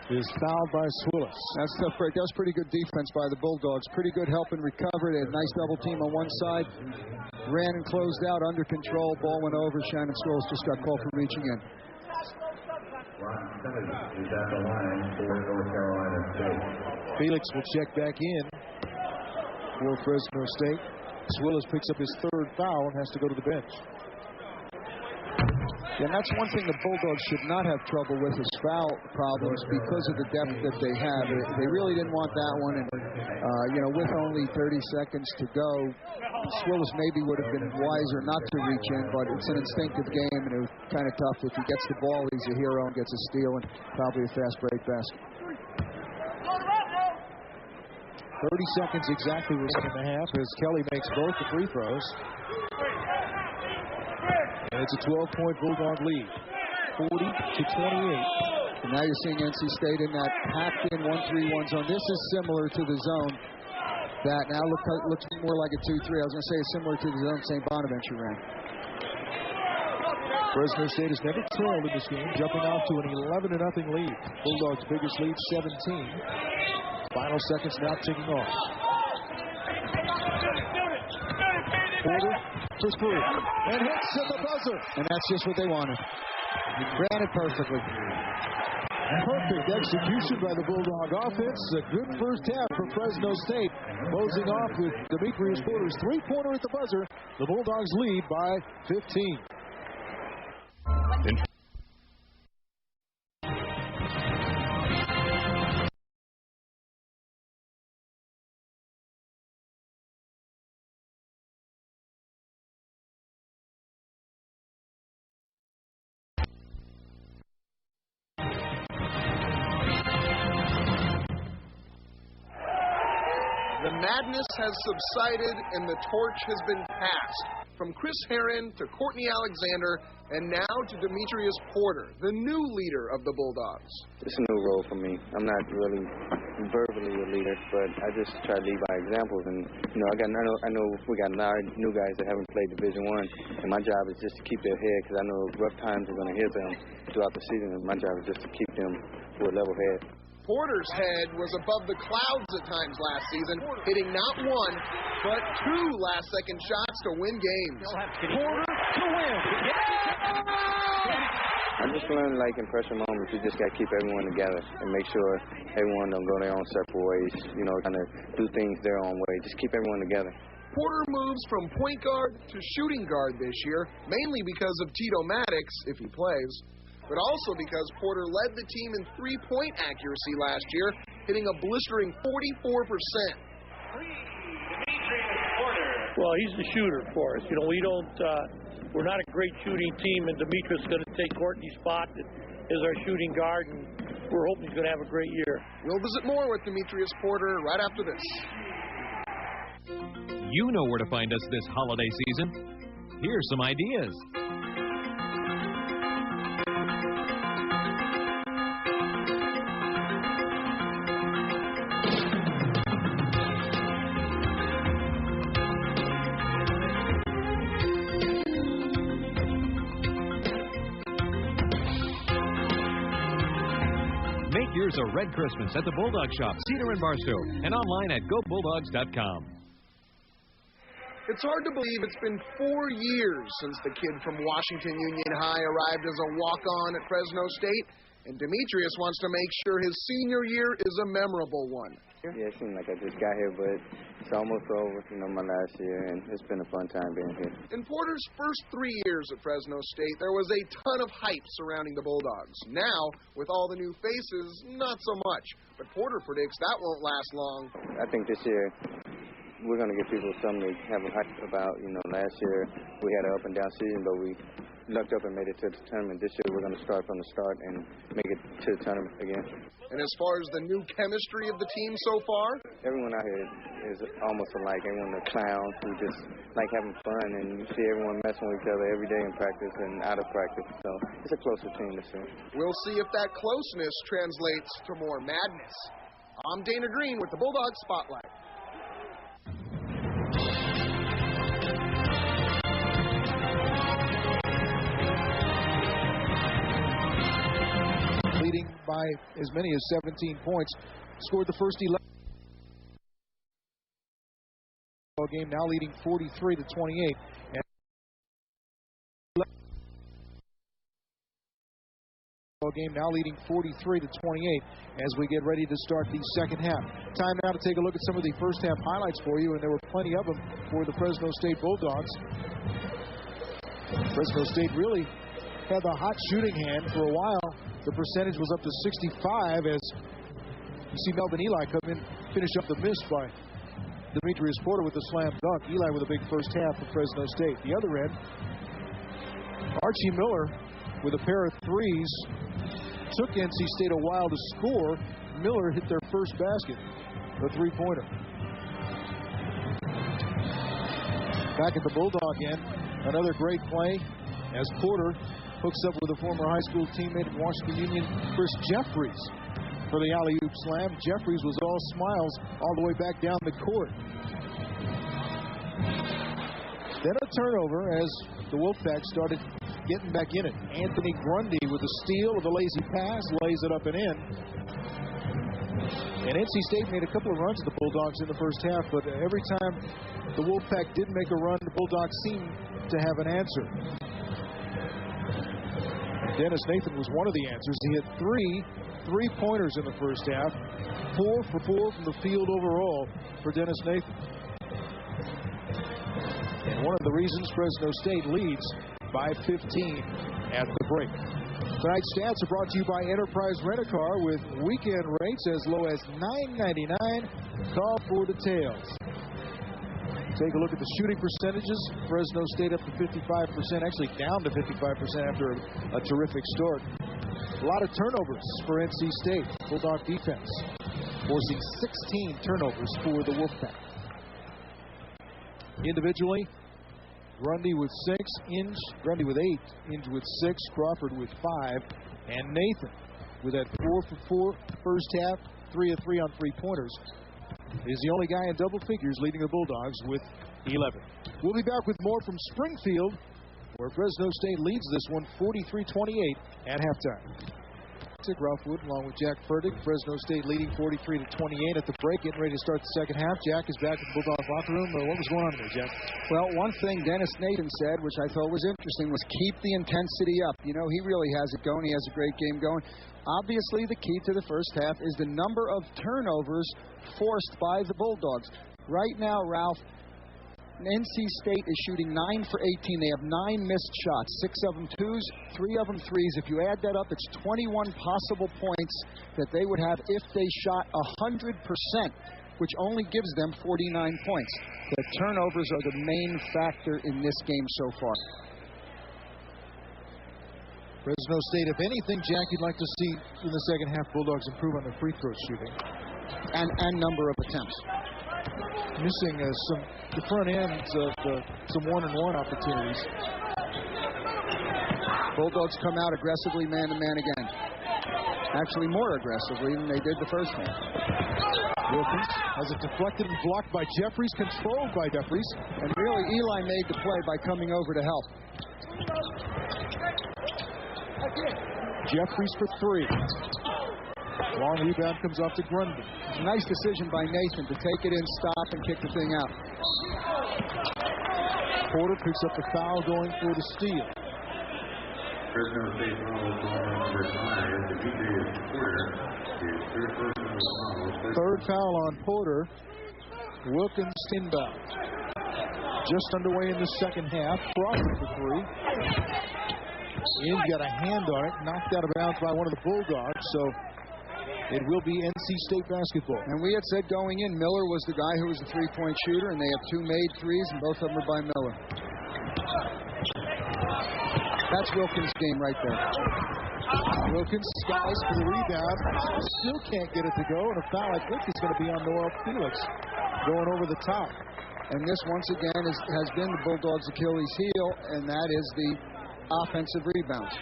is fouled by Swillis. That's tough break. That was pretty good defense by the Bulldogs. Pretty good help and recovery. They had a nice double team on one side. Ran and closed out under control. Ball went over. Shannon Swillis just got called for reaching in. Ron Simmons is at the line for North Carolina State. Felix will check back in for Fresno State. Swillis picks up his 3rd foul and has to go to the bench. And that's one thing the Bulldogs should not have trouble with is foul problems because of the depth that they have. They really didn't want that one. And, with only 30 seconds to go, Swillis maybe would have been wiser not to reach in, but it's an instinctive game, and it was kind of tough. If he gets the ball, he's a hero and gets a steal and probably a fast break basket. 30 seconds exactly left in the half as Kelly makes both the free throws. And it's a 12-point Bulldog lead, 40-28. And now you're seeing NC State in that packed-in 1-3-1 zone. This is similar to the zone that now looks more like a 2-3. I was going to say it's similar to the zone St. Bonaventure ran. Fresno State has never trailed in this game, jumping off to an 11-0 lead. Bulldogs' biggest lead, 17. Final seconds now ticking off. Porter for 3. And hits at the buzzer. And that's just what they wanted. He ran it perfectly. Perfect execution by the Bulldog offense. A good first half for Fresno State. Closing off with Demetrius Porter's 3-pointer at the buzzer. The Bulldogs lead by 15. The madness has subsided and the torch has been passed. From Chris Herron to Courtney Alexander and now to Demetrius Porter, the new leader of the Bulldogs. It's a new role for me. I'm not really verbally a leader, but I just try to lead by examples. And I know we got a lot of new guys that haven't played Division I, and my job is just to keep their head because I know rough times are going to hit them throughout the season. And my job is just to keep them with a level head. Porter's head was above the clouds at times last season, hitting not one, but two last-second shots to win games. Porter to win. I just learned, like, in pressure moments, you just got to keep everyone together and make sure everyone don't go their own separate ways, kind of do things their own way. Just keep everyone together. Porter moves from point guard to shooting guard this year, mainly because of Tito Maddox, if he plays, but also because Porter led the team in three-point accuracy last year, hitting a blistering 44%. Well, he's the shooter for us. We're not a great shooting team, and Demetrius is going to take Courtney's spot as our shooting guard, and we're hoping he's going to have a great year. We'll visit more with Demetrius Porter right after this. You know where to find us this holiday season. Here's some ideas. Make yours a red Christmas at the Bulldog Shop, Cedar and Barstow, and online at GoBulldogs.com. It's hard to believe it's been 4 years since the kid from Washington Union High arrived as a walk-on at Fresno State, and Demetrius wants to make sure his senior year is a memorable one. Yeah, it seems like I just got here, but it's almost over, my last year, and it's been a fun time being here. In Porter's first 3 years at Fresno State, there was a ton of hype surrounding the Bulldogs. Now, with all the new faces, not so much. But Porter predicts that won't last long. I think this year we're going to give people something to have a hype about. Last year we had an up-and-down season, but we lucked up and made it to the tournament. This year we're going to start from the start and make it to the tournament again. And as far as the new chemistry of the team so far? Everyone out here is almost alike. Everyone are clowns who just like having fun, and you see everyone messing with each other every day in practice and out of practice. So it's a closer team this year. We'll see if that closeness translates to more madness. I'm Dana Green with the Bulldog Spotlight. Leading by as many as 17 points, scored the first 11 game, now leading 43-28. And game now leading 43-28 as we get ready to start the second half. Time now to take a look at some of the first half highlights for you, and there were plenty of them for the Fresno State Bulldogs. Fresno State really had the hot shooting hand for a while. The percentage was up to 65 as you see Melvin Eli come in, finish up the miss by Demetrius Porter with the slam dunk. Eli with a big first half for Fresno State. The other end, Archie Miller with a pair of threes. Took NC State a while to score. Miller hit their first basket, a three-pointer. Back at the Bulldog end, another great play as Porter hooks up with a former high school teammate at Washington Union, Chris Jeffries, for the alley-oop slam. Jeffries was all smiles all the way back down the court. Then a turnover as the Wolfpack started getting back in it. Anthony Grundy with a steal of a lazy pass, lays it up and in. And NC State made a couple of runs at the Bulldogs in the first half, but every time the Wolfpack did make a run, the Bulldogs seemed to have an answer. Dennis Nathan was one of the answers. He hit three-pointers in the first half, 4 for 4 from the field overall for Dennis Nathan. And one of the reasons Fresno State leads by 15 at the break. Tonight's stats are brought to you by Enterprise Rent-A-Car with weekend rates as low as $9.99. Call for details. Take a look at the shooting percentages. Fresno State up to 55%, actually down to 55% after a terrific start. A lot of turnovers for NC State. Bulldog defense forcing 16 turnovers for the Wolfpack. Individually, Grundy with 6, Inge, Grundy with 8, Inge with 6, Crawford with 5, and Nathan with that 4 for 4 first half, 3 of 3 on three-pointers, is the only guy in double figures leading the Bulldogs with 11. We'll be back with more from Springfield, where Fresno State leads this one 43-28 at halftime. Ralph Wood along with Jack Furtick. Fresno State leading 43-28 at the break, getting ready to start the second half. Jack is back in the Bulldog locker room. What was going on there, Jack? Well, one thing Dennis Nathan said, which I thought was interesting, was keep the intensity up. You know, he really has it going. He has a great game going. Obviously, the key to the first half is the number of turnovers forced by the Bulldogs. Right now, Ralph, NC State is shooting 9 for 18. They have 9 missed shots, 6 of them twos, 3 of them threes. If you add that up, it's 21 possible points that they would have if they shot 100%, which only gives them 49 points. The turnovers are the main factor in this game so far. Fresno State, if anything, Jack, you'd like to see in the second half Bulldogs improve on their free throw shooting. And number of attempts. Missing the front ends of some one-on-one opportunities. Bulldogs come out aggressively man-to-man again. Actually, more aggressively than they did the first one. Wilkins has it deflected and blocked by Jeffries, controlled by Jeffries. And really, Eli made the play by coming over to help. Jeffries for 3. Long rebound comes off to Grundy. Nice decision by Nathan to take it in, stop, and kick the thing out. Porter picks up the foul, going for the steal. Fresno State foul number 5, Demetrius Porter. His third personal foul. Third foul on Porter. Wilkins inbound. Just underway in the second half. Crawford for 3. Inge got a hand on it, knocked out of bounds by one of the Bulldogs, so it will be NC State basketball. And we had said going in, Miller was the guy who was the three-point shooter, and they have 2 made threes, and both of them are by Miller. That's Wilkins' game right there. Wilkins skies for the rebound. Still can't get it to go, and a foul, I think, is going to be on Noel Felix going over the top. And this, once again, has been the Bulldogs' Achilles heel, and that is the offensive rebounds.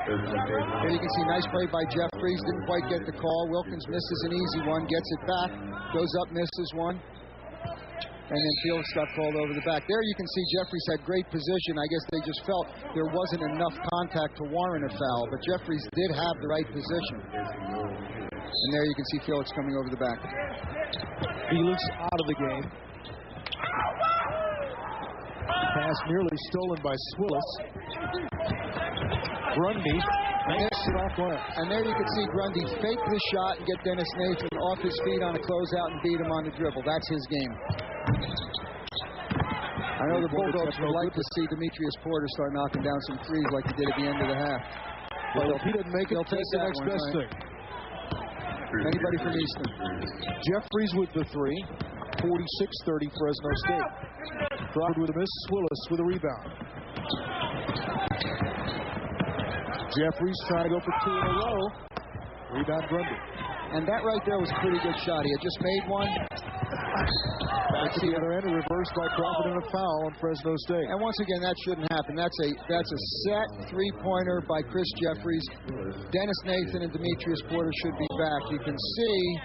Here you can see nice play by Jeffries. Didn't quite get the call. Wilkins misses an easy one, gets it back, goes up, misses one. And then Felix got called over the back. There you can see Jeffries had great position. I guess they just felt there wasn't enough contact to warrant a foul, but Jeffries did have the right position. And there you can see Felix coming over the back. Felix out of the game. Pass nearly stolen by Swillis. Grundy makes it off one. And there you can see Grundy fake the shot and get Dennis Nathan off his feet on a closeout and beat him on the dribble. That's his game. I know the Bulldogs would like to see Demetrius Porter start knocking down some threes like he did at the end of the half. Well, if he didn't make it, he'll take the next best thing. Anybody from Easton? Jeffries with the 3. 46-30 Fresno State. Crawford with a miss. Swillis with a rebound. Jeffries trying to go for 2 in a row. Rebound Grundy. And that right there was a pretty good shot. He had just made one. Back to the other end, reversed by Crawford and a foul on Fresno State. And once again, that shouldn't happen. That's a set three-pointer by Chris Jeffries. Dennis Nathan and Demetrius Porter should be back. You can see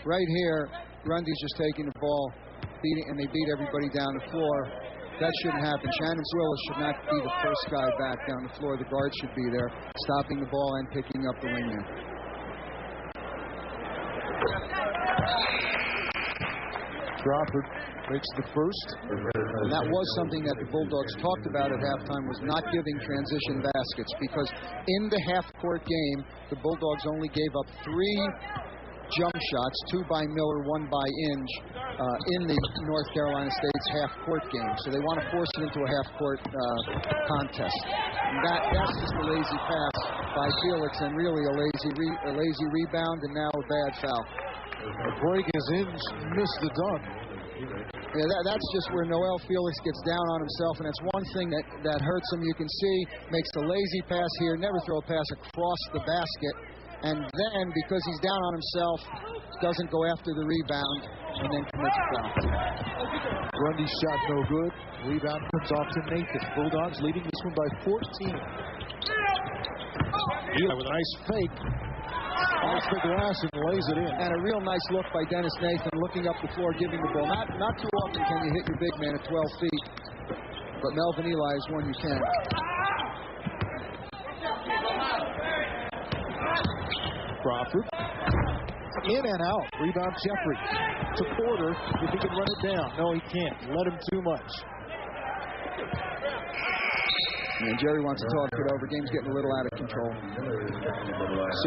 right here, Grundy's just taking the ball, and they beat everybody down the floor. That shouldn't happen. Shannon Swillis should not be the first guy back down the floor. The guard should be there, stopping the ball and picking up the wingman. Crawford makes the first. And that was something that the Bulldogs talked about at halftime, was not giving transition baskets, because in the half-court game, the Bulldogs only gave up 3 jump shots, 2 by Miller, 1 by Inge, in the North Carolina State's half-court game. So they want to force it into a half-court contest. And that's just a lazy pass by Felix, and really a lazy rebound, and now a bad foul. The break as Inge missed the dunk. Yeah, that's just where Noel Felix gets down on himself, and that's one thing that hurts him. You can see, makes a lazy pass here, never throw a pass across the basket, and then, because he's down on himself, doesn't go after the rebound, and then commits a foul. Grundy's shot no good. Rebound comes off to Nathan. Bulldogs leading this one by 14. Eli with a nice fake. Off the glass and lays it in. And a real nice look by Dennis Nathan, looking up the floor, giving the ball. Not too often can you hit your big man at 12 feet, but Melvin Eli is one you can. Crawford. In and out. Rebound Jeffrey. To Porter, if he can run it down. No, he can't. Let him too much. And Jerry wants to talk it over. Game's getting a little out of control.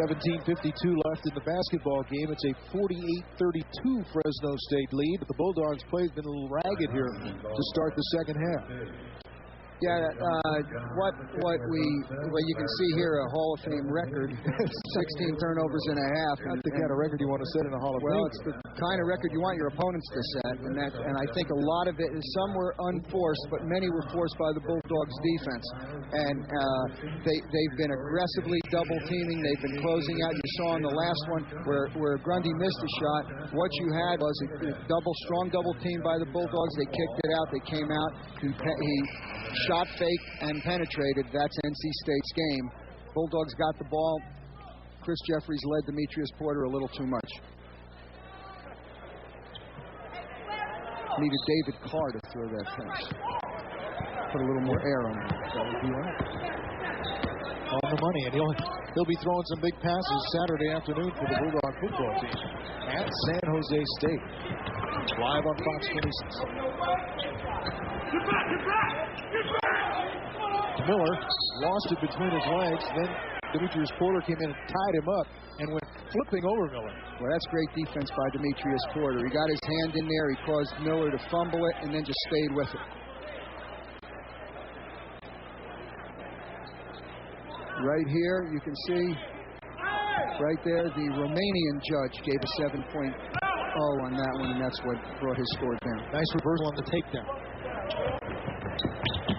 17:52 left in the basketball game. It's a 48-32 Fresno State lead, but the Bulldogs' play has been a little ragged here to start the second half. Yeah, what you can see here, a Hall of Fame record, 16 turnovers and a half. Not the kind of record you want to set in a Hall of Fame. Well, it's the kind of record you want your opponents to set, and I think a lot of it is, some were unforced, but many were forced by the Bulldogs' defense. And they've been aggressively double teaming. They've been closing out. You saw in the last one where Grundy missed a shot. What you had was a strong double team by the Bulldogs. They kicked it out. They came out. He shot fake and penetrated. That's NC State's game. Bulldogs got the ball. Chris Jeffries led Demetrius Porter a little too much. Needed David Carr to throw that pass. Put a little more air on it. That would be right. On the money, and he'll be throwing some big passes Saturday afternoon for the Bulldog football team at San Jose State. Live on Fox 26. Miller lost it between his legs. Then Demetrius Porter came in and tied him up and went flipping over Miller. Well, that's great defense by Demetrius Porter. He got his hand in there. He caused Miller to fumble it and then just stayed with it. Right here, you can see right there, the Romanian judge gave a 7.0 on that one, and that's what brought his score down. Nice reversal on the takedown.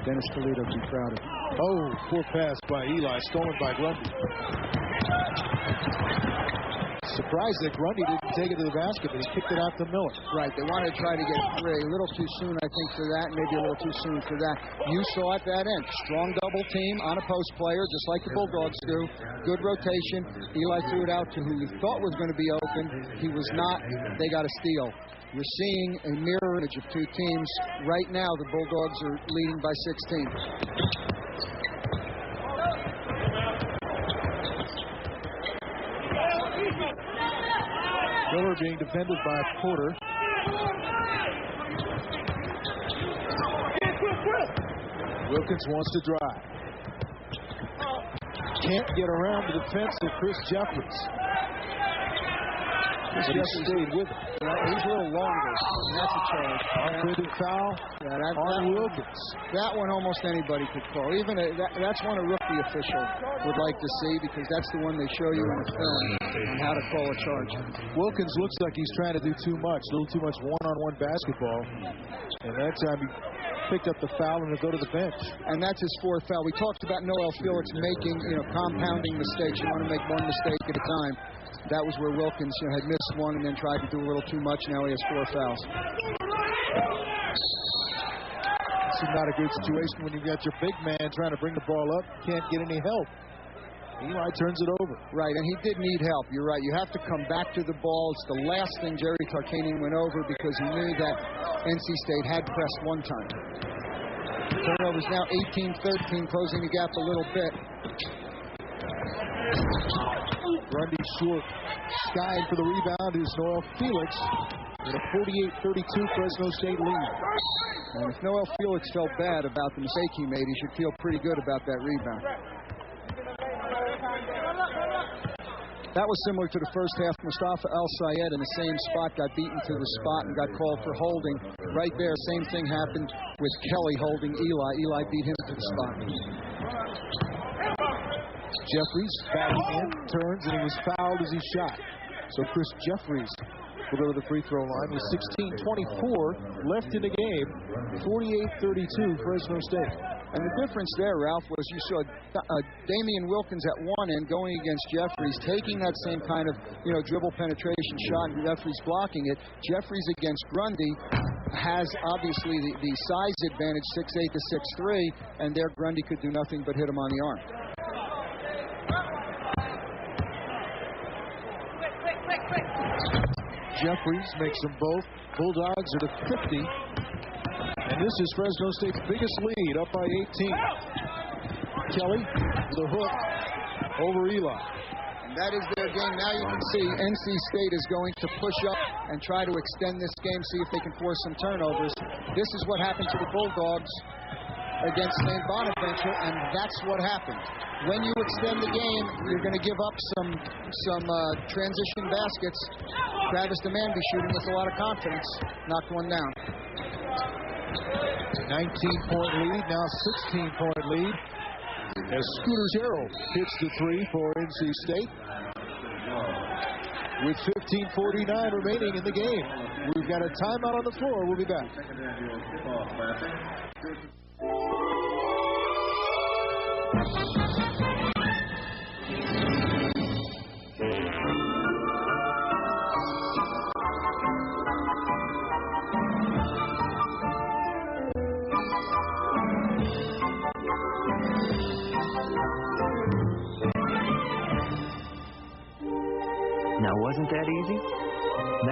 Dennis Toledo be proud of him. Oh, poor pass by Eli, stolen by Grundy. Surprised that Grundy didn't take it to the basket, but he kicked it out to Miller. Right, they wanted to try to get three. A little too soon, I think, for that, maybe a little too soon for that. You saw at that end, strong double team on a post player, just like the Bulldogs do. Good rotation. Eli threw it out to who he thought was going to be open. He was not. They got a steal. You're seeing a mirror image of two teams. Right now, the Bulldogs are leading by 16. Miller being defended by Porter. Wilkins wants to drive. Can't get around the defense of Chris Jeffries. Chris Jeffries stayed with him. He's a little longer. And that's a charge. Offensive foul on Wilkins. That one almost anybody could call. Even that's one a rookie official would like to see, because that's the one they show you in the film on how to call a charge. Wilkins looks like he's trying to do too much, a little too much one-on-one basketball. And that time he picked up the foul and will go to the bench. And that's his fourth foul. We talked about Noel Felix making, compounding mistakes. You want to make one mistake at a time. That was where Wilkins had missed one and then tried to do a little too much. Now he has 4 fouls. This is not a good situation when you've got your big man trying to bring the ball up. Can't get any help. Eli turns it over. Right, and he did need help. You're right. You have to come back to the ball. It's the last thing Jerry Tarkanian went over, because he knew that NC State had pressed one time. Turnovers now 18-13, closing the gap a little bit. Grundy short. Skied for the rebound is Noel Felix with a 48-32 Fresno State lead. And if Noel Felix felt bad about the mistake he made, he should feel pretty good about that rebound. That was similar to the first half. Mustafa El-Sayed in the same spot got beaten to the spot and got called for holding. Right there, same thing happened with Kelly holding Eli. Eli beat him to the spot. Jeffries backing in, turns, and he was fouled as he shot. So Chris Jeffries will go to the free throw line with 16:24 left in the game. 48-32 Fresno State. And the difference there, Ralph, was you saw Damian Wilkins at one end going against Jeffries, taking that same kind of, dribble penetration shot, and Jeffries blocking it. Jeffries against Grundy has obviously the size advantage, 6'8" to 6'3", and there Grundy could do nothing but hit him on the arm. Jeffries makes them both. Bulldogs are to 50. And this is Fresno State's biggest lead, up by 18. Kelly, the hook over Eli. And that is their game. Now you can see NC State is going to push up and try to extend this game, see if they can force some turnovers. This is what happened to the Bulldogs against St. Bonaventure, and that's what happened. When you extend the game, you're going to give up some transition baskets. Travis Demanby shooting with a lot of confidence. Knocked one down. 19-point lead, now 16-point lead. As Scooter Gerald hits the three for NC State. With 15:49 remaining in the game. We've got a timeout on the floor. We'll be back. Now, wasn't that easy?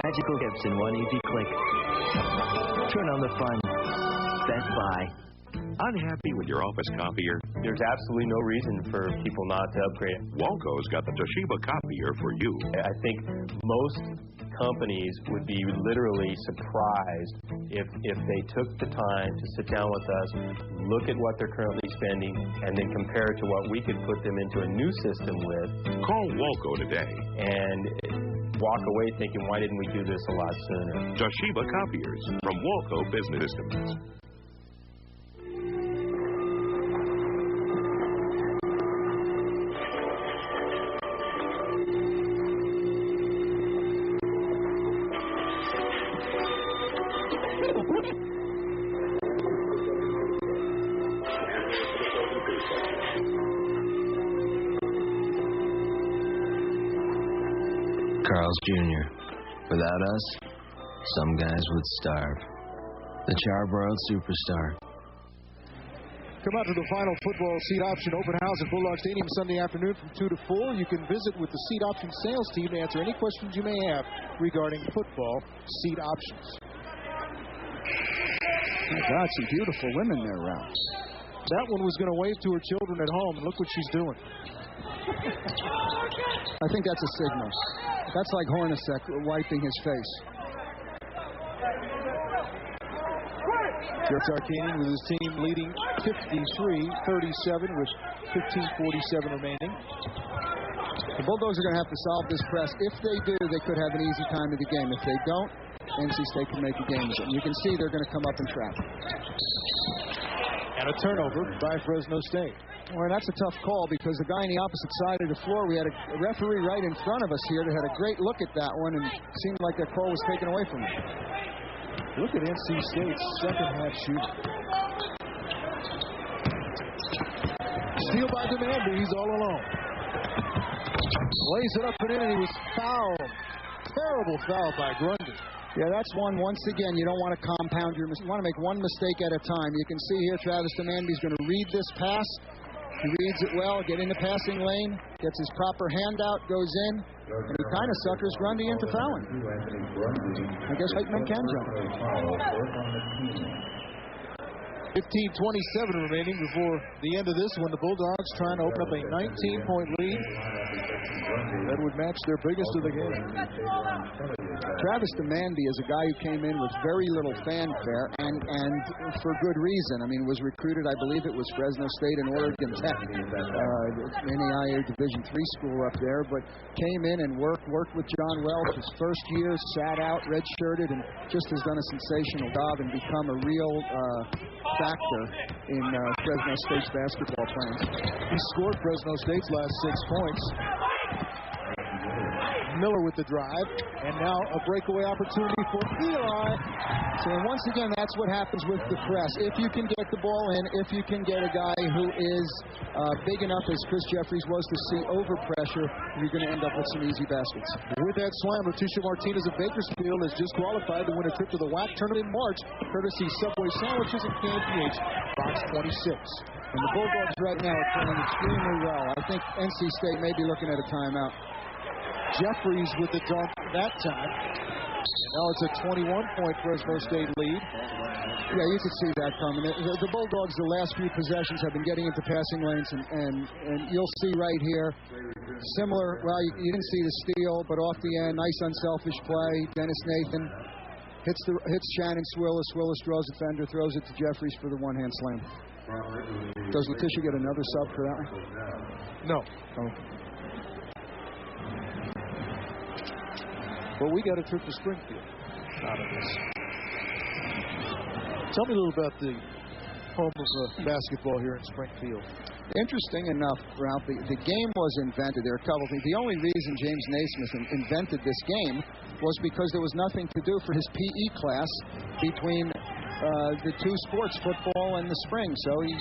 Magical gifts in one easy click. Turn on the fun. Best Buy. Unhappy with your office copier? There's absolutely no reason for people not to upgrade. Walco's got the Toshiba copier for you. I think most companies would be literally surprised if they took the time to sit down with us, look at what they're currently spending, and then compare it to what we could put them into a new system with. Call Walco today. And walk away thinking, why didn't we do this a lot sooner? Toshiba copiers from Walco Business Systems. Carl's Jr. Without us, some guys would starve. The Charbroiled Superstar. Come out to the final football seat option open house at Bulldog Stadium Sunday afternoon from 2 to 4. You can visit with the seat option sales team to answer any questions you may have regarding football seat options. My God, some beautiful women there, Ralph. That one was going to wave to her children at home, and look what she's doing. I think that's a signal. That's like Hornacek wiping his face. Jeff Tarkanian with his team leading 53-37 with 15:47 remaining. The Bulldogs are going to have to solve this press. If they do, they could have an easy time of the game. If they don't, NC State can make a game of it. You can see they're going to come up and trap. And a turnover by Fresno State. Well, that's a tough call because the guy on the opposite side of the floor, we had a referee right in front of us here that had a great look at that one and seemed like that call was taken away from him. Look at NC State's second half shooting. Steal by Demanby, he's all alone. Lays it up and in, and he was fouled. Terrible foul by Grundy. Yeah, that's one. Once again, you don't want to compound your mistake. You want to make one mistake at a time. You can see here Travis Demanby's going to read this pass. He reads it well, get in the passing lane, gets his proper handout, goes in, and he kind of suckers Grundy into fouling. I guess white men can jump. 15:27 remaining before the end of this one. The Bulldogs trying to open up a 19-point lead. That would match their biggest of the game. Travis Demanby is a guy who came in with very little fanfare and for good reason. I mean, was recruited, I believe it was Fresno State and Oregon Tech, NAIA Division III school up there, but came in and worked with John Welch his first year, sat out, redshirted, and just has done a sensational job and become a real factor in Fresno State's basketball plans. He scored Fresno State's last 6 points. Miller with the drive, and now a breakaway opportunity for Eli. So once again, that's what happens with the press. If you can get the ball in, if you can get a guy who is big enough, as Chris Jeffries was, to see over pressure, you're going to end up with some easy baskets. With that slam, Leticia Martinez of Bakersfield has just qualified to win a trip to the WAC tournament in March, courtesy Subway sandwiches and canned PH, box 26. And the Bulldogs right now are playing extremely well. I think NC State may be looking at a timeout. Jeffries with the dunk that time. And now it's a 21-point Fresno State lead. Yeah, you could see that coming. The Bulldogs, the last few possessions, have been getting into passing lanes, and you'll see right here, similar, well, you didn't see the steal, but off the end, nice unselfish play. Dennis Nathan hits Shannon Swillis. Swillis draws a fender, throws it to Jeffries for the one-hand slam. Does Leticia get another sub for that one? No. Oh. But we got a trip to Springfield out of this. Tell me a little about the home of basketball here in Springfield. Interesting enough, Ralph, the game was invented. There are a couple of things. The only reason James Naismith invented this game was because there was nothing to do for his PE class between the two sports, football and the spring. So he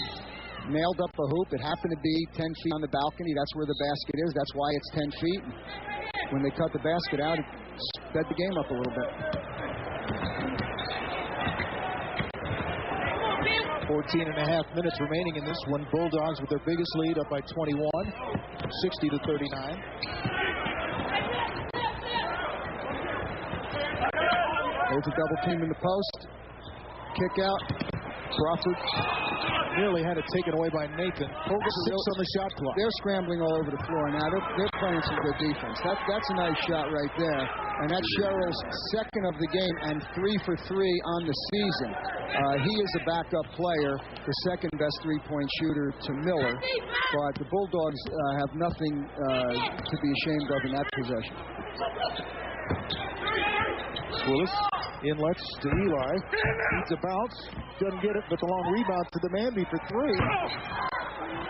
nailed up a hoop. It happened to be 10 feet on the balcony. That's where the basket is. That's why it's 10 feet. When they cut the basket out, it sped the game up a little bit. 14 and a half minutes remaining in this one. Bulldogs with their biggest lead up by 21, 60-39. There's a double team in the post. Kick out. Crawford nearly had it taken away by Nathan. Pulled the 6 on the shot clock. They're scrambling all over the floor now. They're playing some good defense. That's a nice shot right there. And that's Sherrill's second of the game and 3 for 3 on the season. He is a backup player, the second best three-point shooter to Miller. But the Bulldogs have nothing to be ashamed of in that possession. Willis inlets to Eli. Needs a bounce. Doesn't get it, but the long rebound to the Manby for 3.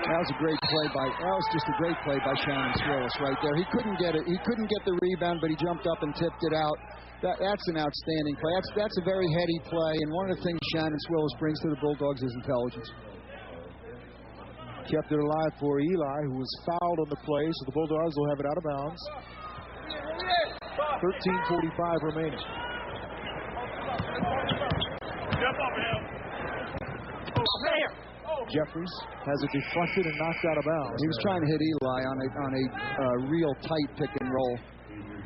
That was a great play by. That was just a great play by Shannon Swillis right there. He couldn't get it. He couldn't get the rebound, but he jumped up and tipped it out. That's an outstanding play. That's a very heady play, and one of the things Shannon Swillis brings to the Bulldogs is intelligence. Kept it alive for Eli, who was fouled on the play, so the Bulldogs will have it out of bounds. 13:45 remaining. Jeffries has it deflected and knocked out of bounds. He was trying to hit Eli on a real tight pick and roll.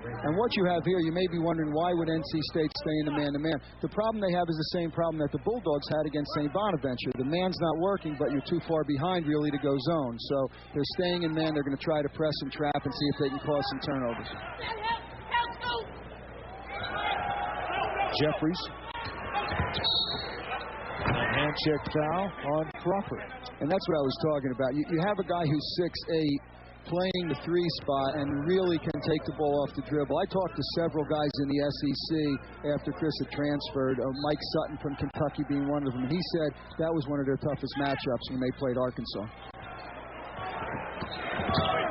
And what you have here, you may be wondering, why would NC State stay in the man-to-man? The problem they have is the same problem that the Bulldogs had against St. Bonaventure. The man's not working, but you're too far behind, really, to go zone. So they're staying in man. They're going to try to press and trap and see if they can cause some turnovers. Jeffries. Hand check foul on Crawford. And that's what I was talking about. You have a guy who's 6'8", playing the 3 spot and really can take the ball off the dribble. I talked to several guys in the SEC after Chris had transferred, Mike Sutton from Kentucky being one of them. He said that was one of their toughest matchups when they played Arkansas.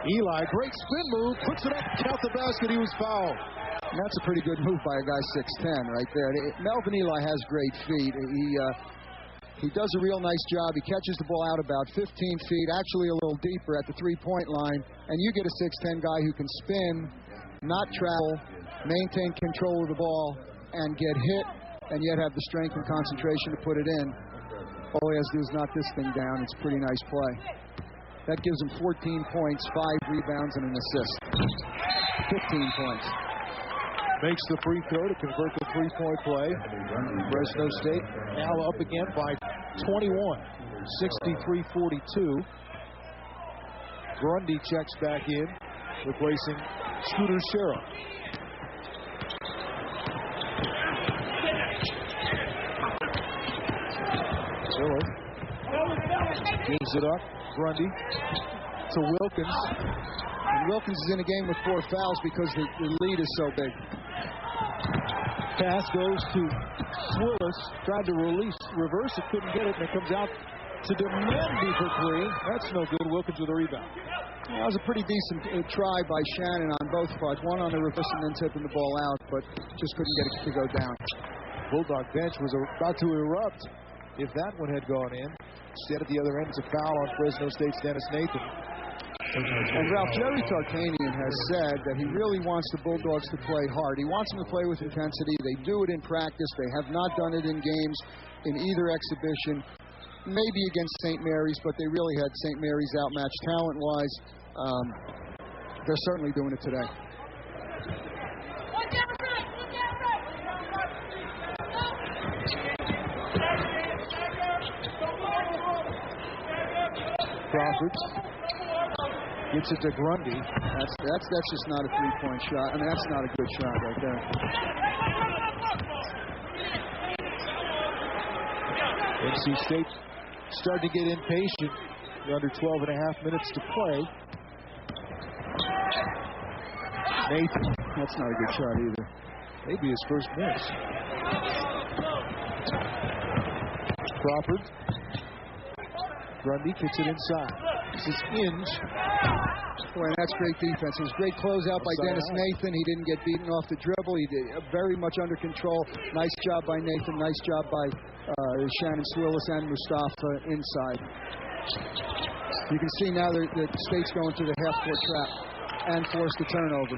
Eli, great spin move, puts it up, count the basket, he was fouled. And that's a pretty good move by a guy 6'10" right there. Melvin Eli has great feet. He does a real nice job. He catches the ball out about 15 feet, actually a little deeper at the three-point line. And you get a 6'10" guy who can spin, not travel, maintain control of the ball, and get hit, and yet have the strength and concentration to put it in. All he has to do is knock this thing down. It's a pretty nice play. That gives him 14 points, 5 rebounds, and an assist. 15 points. Makes the free throw to convert the three-point play. Fresno State now up again by 21, 63-42. Grundy checks back in, replacing Scooter Sherrill. Sherrill gives it up. Grundy to Wilkins. And Wilkins is in a game with 4 fouls because the lead is so big. Pass goes to Swillis. Tried to reverse it, couldn't get it, and it comes out to Demandy for 3. That's no good. Wilkins with a rebound. That was a pretty decent try by Shannon on both parts. One on the reverse and then tipping the ball out, but just couldn't get it to go down. Bulldog bench was about to erupt if that one had gone in. Instead, at the other end, it's a foul on Fresno State's Dennis Nathan. And Ralph, Jerry Tarkanian has said that he really wants the Bulldogs to play hard. He wants them to play with intensity. They do it in practice. They have not done it in games in either exhibition. Maybe against St. Mary's, but they really had St. Mary's outmatched talent-wise. They're certainly doing it today. Crawford gets it to Grundy. That's just not a three-point shot. I mean, that's not a good shot right there. NC State starting to get impatient. They're under 12 and a half minutes to play. Nathan. That's not a good shot either. Maybe his first miss. Crawford. Grundy kicks it inside. This is Inge. Boy, and that's great defense. It was great closeout by Dennis Nathan. He didn't get beaten off the dribble. He did very much under control. Nice job by Nathan. Nice job by Shannon Swillis and Mustafa inside. You can see now that State's going to the half-court trap and forced a turnover.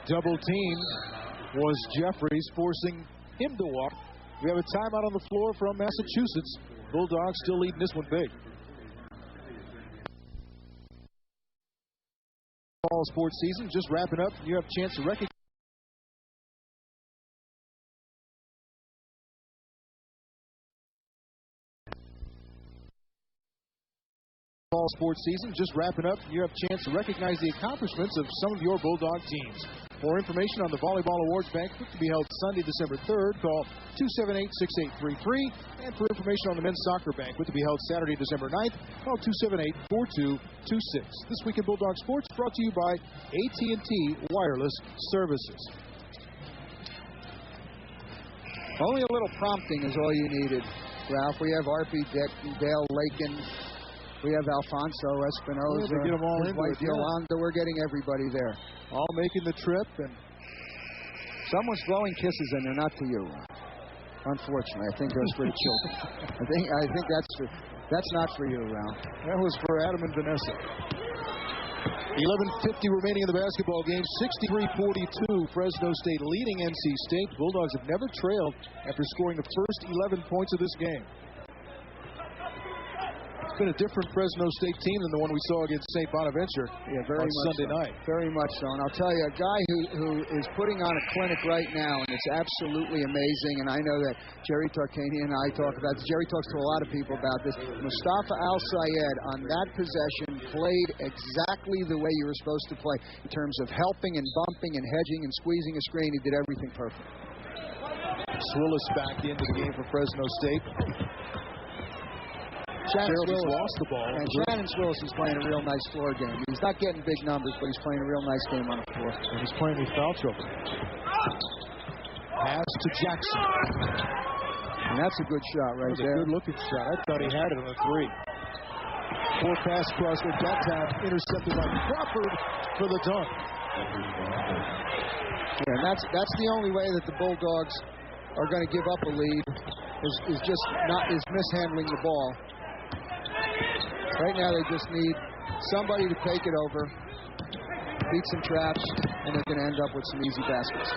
Double team was Jeffries, forcing him to walk. We have a timeout on the floor from Massachusetts. Bulldogs still leading this one big. Fall sports season just wrapping up. You have a chance to recognize. Fall sports season just wrapping up. You have a chance to recognize the accomplishments of some of your Bulldog teams. For information on the Volleyball Awards Banquet to be held Sunday, December 3rd, call 278-6833. And for information on the Men's Soccer Banquet to be held Saturday, December 9th, call 278-4226. This Week in Bulldog Sports brought to you by AT&T Wireless Services. Only a little prompting is all you needed, Ralph. We have R.P. Dale Lakin. We have Alfonso Espinosa. Get them all in. Yolanda. We're getting everybody there. All making the trip. And someone's blowing kisses, and they're not to you. Unfortunately, I think that's for the children. I think that's not for you, Ralph. That was for Adam and Vanessa. 11:50 remaining in the basketball game. 63-42. Fresno State leading NC State. Bulldogs have never trailed after scoring the first 11 points of this game. It's been a different Fresno State team than the one we saw against St. Bonaventure on Sunday night. Very much so. And I'll tell you, a guy who is putting on a clinic right now, and it's absolutely amazing, and I know that Jerry Tarkanian and I talk about this. Jerry talks to a lot of people about this. Mustafa Al-Sayed on that possession played exactly the way you were supposed to play in terms of helping and bumping and hedging and squeezing a screen. He did everything perfect. Swillis back into the game for Fresno State. Shannon Swillis lost the ball. And Shannon Swillis is playing a real nice floor game. He's not getting big numbers, but he's playing a real nice game on the floor. And he's playing with foul trouble. Pass to Jackson. And that's a good shot right there. A good-looking shot. I thought he had it on the three. Four pass across with that time intercepted by Crawford for the dunk. Yeah, and that's the only way that the Bulldogs are going to give up a lead is mishandling the ball. Right now they just need somebody to take it over, beat some traps, and they're going to end up with some easy baskets.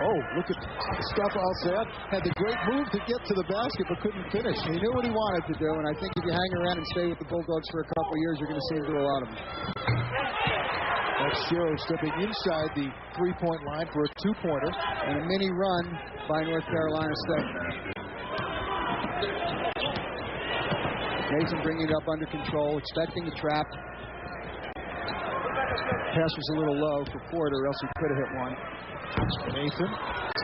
Oh, look at Mustafa Al-Sayed. Had the great move to get to the basket, but couldn't finish. He knew what he wanted to do, and I think if you hang around and stay with the Bulldogs for a couple of years, you're going to see him do a lot of them. That's Shero stepping inside the three-point line for a two-pointer. And a mini run by North Carolina State. Nathan bringing it up under control, expecting the trap. Pass was a little low for Porter, else he could have hit one. Nathan.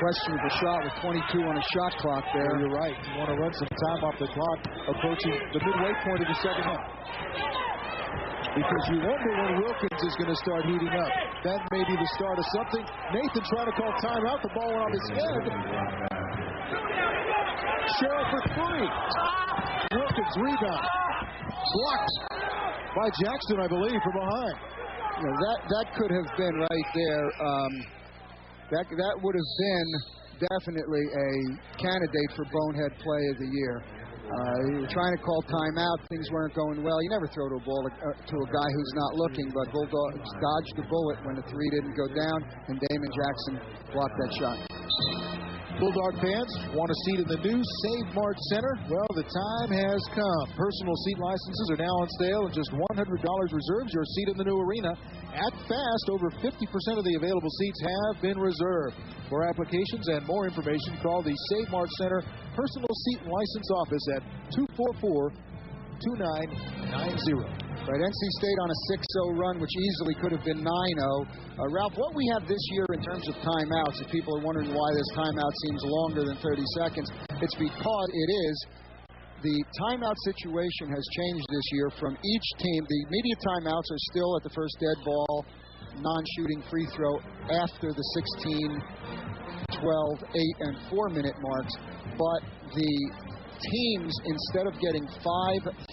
Questionable shot with 22 on a shot clock there. You're right. You want to run some time off the clock, approaching the midway point of the second half. Because you wonder when Wilkins is going to start heating up. That may be the start of something. Nathan trying to call timeout. The ball went off his head. Shero for three. Wilkins rebound. Blocked by Jackson, I believe, from behind. You know, that could have been right there. That would have been definitely a candidate for bonehead play of the year. You were trying to call timeout. Things weren't going well. You never throw to a ball to a guy who's not looking, but Bulldogs dodged the bullet when the three didn't go down, and Damon Jackson blocked that shot. Bulldog fans want a seat in the new Save Mart Center? Well, the time has come. Personal seat licenses are now on sale, and just $100 reserves your seat in the new arena. Act fast. Over 50% of the available seats have been reserved. For applications and more information, call the Save Mart Center Personal Seat License Office at 244-2990. Right, NC State on a 6-0 run, which easily could have been 9-0. Ralph, what we have this year in terms of timeouts, if people are wondering why this timeout seems longer than 30 seconds, it's because it is. The timeout situation has changed this year from each team. The immediate timeouts are still at the first dead ball, non-shooting free throw after the 16, 12, 8, and 4-minute marks. But the teams, instead of getting 5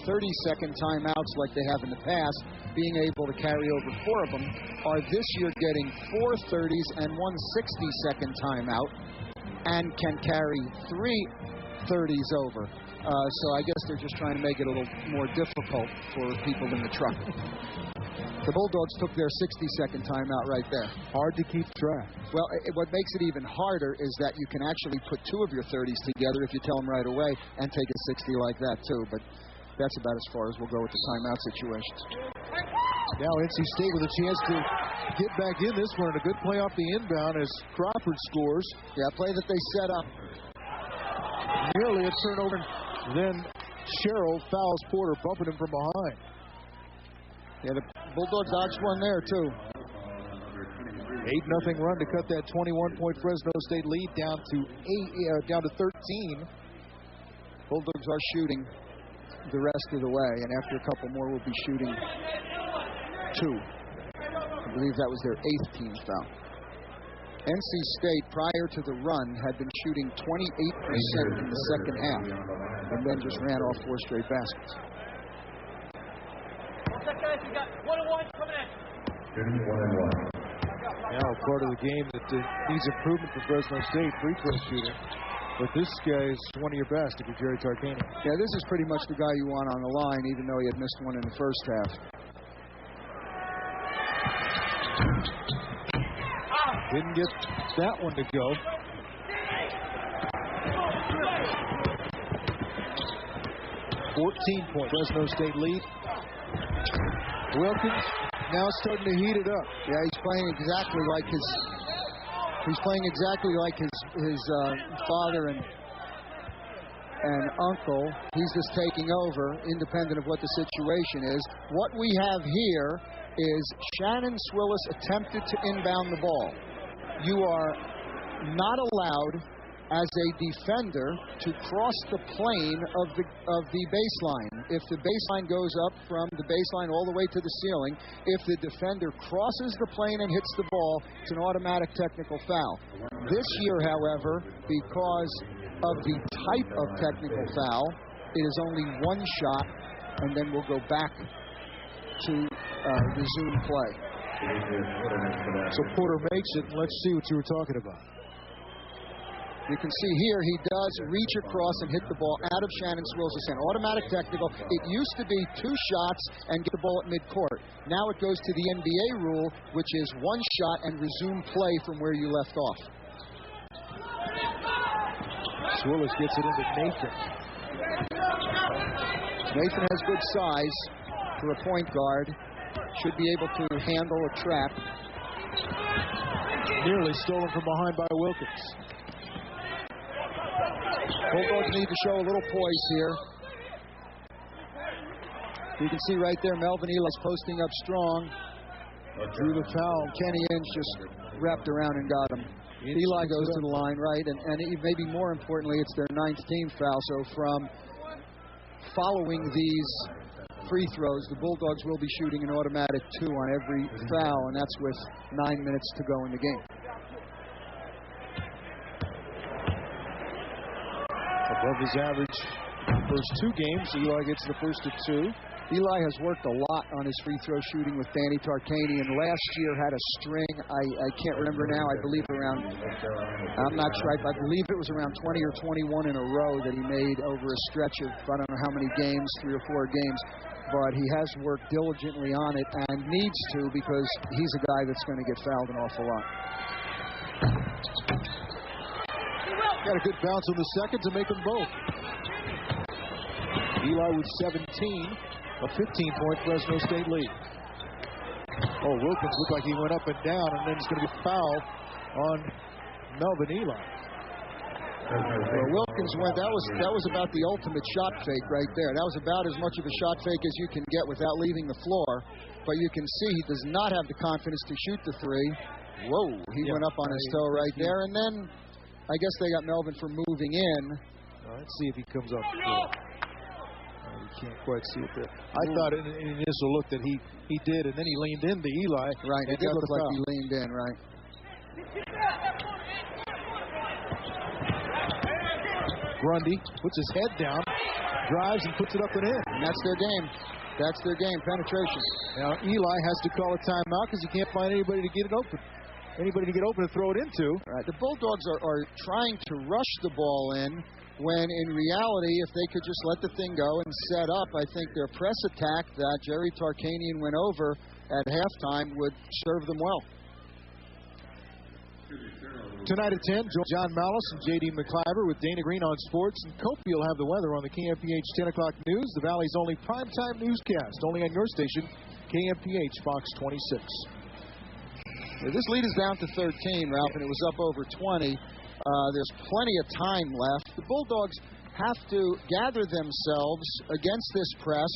30-second timeouts like they have in the past, being able to carry over 4 of them, are this year getting 4 30s and 1 60-second timeout and can carry 3 30s over. So I guess they're just trying to make it a little more difficult for people in the truck. The Bulldogs took their 60-second timeout right there. Hard to keep track. Well, what makes it even harder is that you can actually put 2 of your 30s together if you tell them right away and take a 60 like that, too. But that's about as far as we'll go with the timeout situations. Now NC State with a chance to get back in this one, and a good play off the inbound as Crawford scores. Yeah, play that they set up. Nearly a turnover. Then Sherrill fouls Porter, bumping him from behind. Yeah, the Bulldogs dodged one there, too. 8-0 run to cut that 21-point Fresno State lead down to 13. Bulldogs are shooting the rest of the way, and after a couple more, we'll be shooting 2. I believe that was their 8th team foul. NC State, prior to the run, had been shooting 28% in the second half, and then just ran off 4 straight baskets. We got 1-1 coming in. Now part of the game that needs improvement for Fresno State, free throw shooting. But this guy is one of your best if you're Jerry Tarkanian. Yeah, this is pretty much the guy you want on the line, even though he had missed one in the first half. Didn't get that one to go. $14-point Fresno State lead. Wilkins now starting to heat it up. Yeah, he's playing exactly like his father and uncle. He's just taking over, independent of what the situation is. What we have here is Shannon Swillis attempted to inbound the ball. You are not allowed as a defender to cross the plane of the baseline. If the baseline goes up from the baseline all the way to the ceiling, if the defender crosses the plane and hits the ball, it's an automatic technical foul. This year, however, because of the type of technical foul, it is only 1 shot, and then we'll go back to resume play. So Porter makes it, and let's see what you were talking about. You can see here he does reach across and hit the ball out of Shannon Swills' hand. Automatic technical. It used to be 2 shots and get the ball at midcourt. Now it goes to the NBA rule, which is 1 shot and resume play from where you left off. Swillis gets it into Nathan. Nathan has good size for a point guard. Should be able to handle a trap. Nearly stolen from behind by Wilkins. Bulldogs need to show a little poise here. You can see right there, Melvin Eli's posting up strong. Drew the foul. Kenny Inge just wrapped around and got him. Eli goes to the line, right? And maybe more importantly, it's their 9th team foul. So from following these free throws, the Bulldogs will be shooting an automatic 2 on every foul, and that's with 9 minutes to go in the game. Above his average first 2 games. Eli gets the first of 2. Eli has worked a lot on his free throw shooting with Danny Tarkanian. Last year had a string, I can't remember now, I believe around, I'm not sure, I believe it was around 20 or 21 in a row that he made over a stretch of, I don't know how many games, 3 or 4 games. But he has worked diligently on it and needs to, because he's a guy that's going to get fouled an awful lot. Got a good bounce on the second to make them both. Eli with 17, a 15-point Fresno State lead. Oh, Wilkins looked like he went up and down, and then it's going to be foul on Melvin Eli. Well, Wilkins went. That was about the ultimate shot fake right there. That was about as much of a shot fake as you can get without leaving the floor. But you can see he does not have the confidence to shoot the three. Whoa, he went up on his toe right there. And then I guess they got Melvin for moving in. Let's see if he comes up. You can't quite see it there. I thought in the initial look that he did, and then he leaned into Eli. Right, it did look like he leaned in, right. Grundy puts his head down, drives, and puts it up and in. And that's their game. That's their game, penetration. Now, Eli has to call a timeout because he can't find anybody to get it open. Anybody to get open and throw it into. Right. The Bulldogs are trying to rush the ball in, when in reality, if they could just let the thing go and set up, I think their press attack that Jerry Tarkanian went over at halftime would serve them well. Tonight at 10, John Malice and J.D. McCliver with Dana Green on sports. And Kopi will have the weather on the KMPH 10 o'clock news, the Valley's only primetime newscast, only on your station, KMPH Fox 26. Yeah, this lead is down to 13, Ralph, and it was up over 20. There's plenty of time left. The Bulldogs have to gather themselves against this press.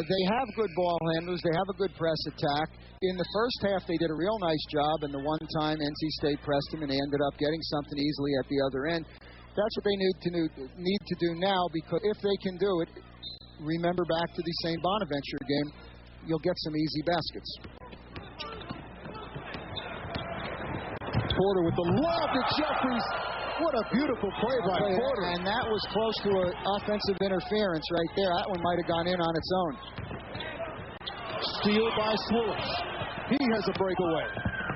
They have good ball handlers. They have a good press attack. In the first half, they did a real nice job, and the one time NC State pressed them, and they ended up getting something easily at the other end. That's what they need to do now, because if they can do it, remember back to the St. Bonaventure game, you'll get some easy baskets. Porter with the lob to Jeffries. What a beautiful play by Porter. And that was close to an offensive interference right there. That one might have gone in on its own. Steal by Swillis. He has a breakaway.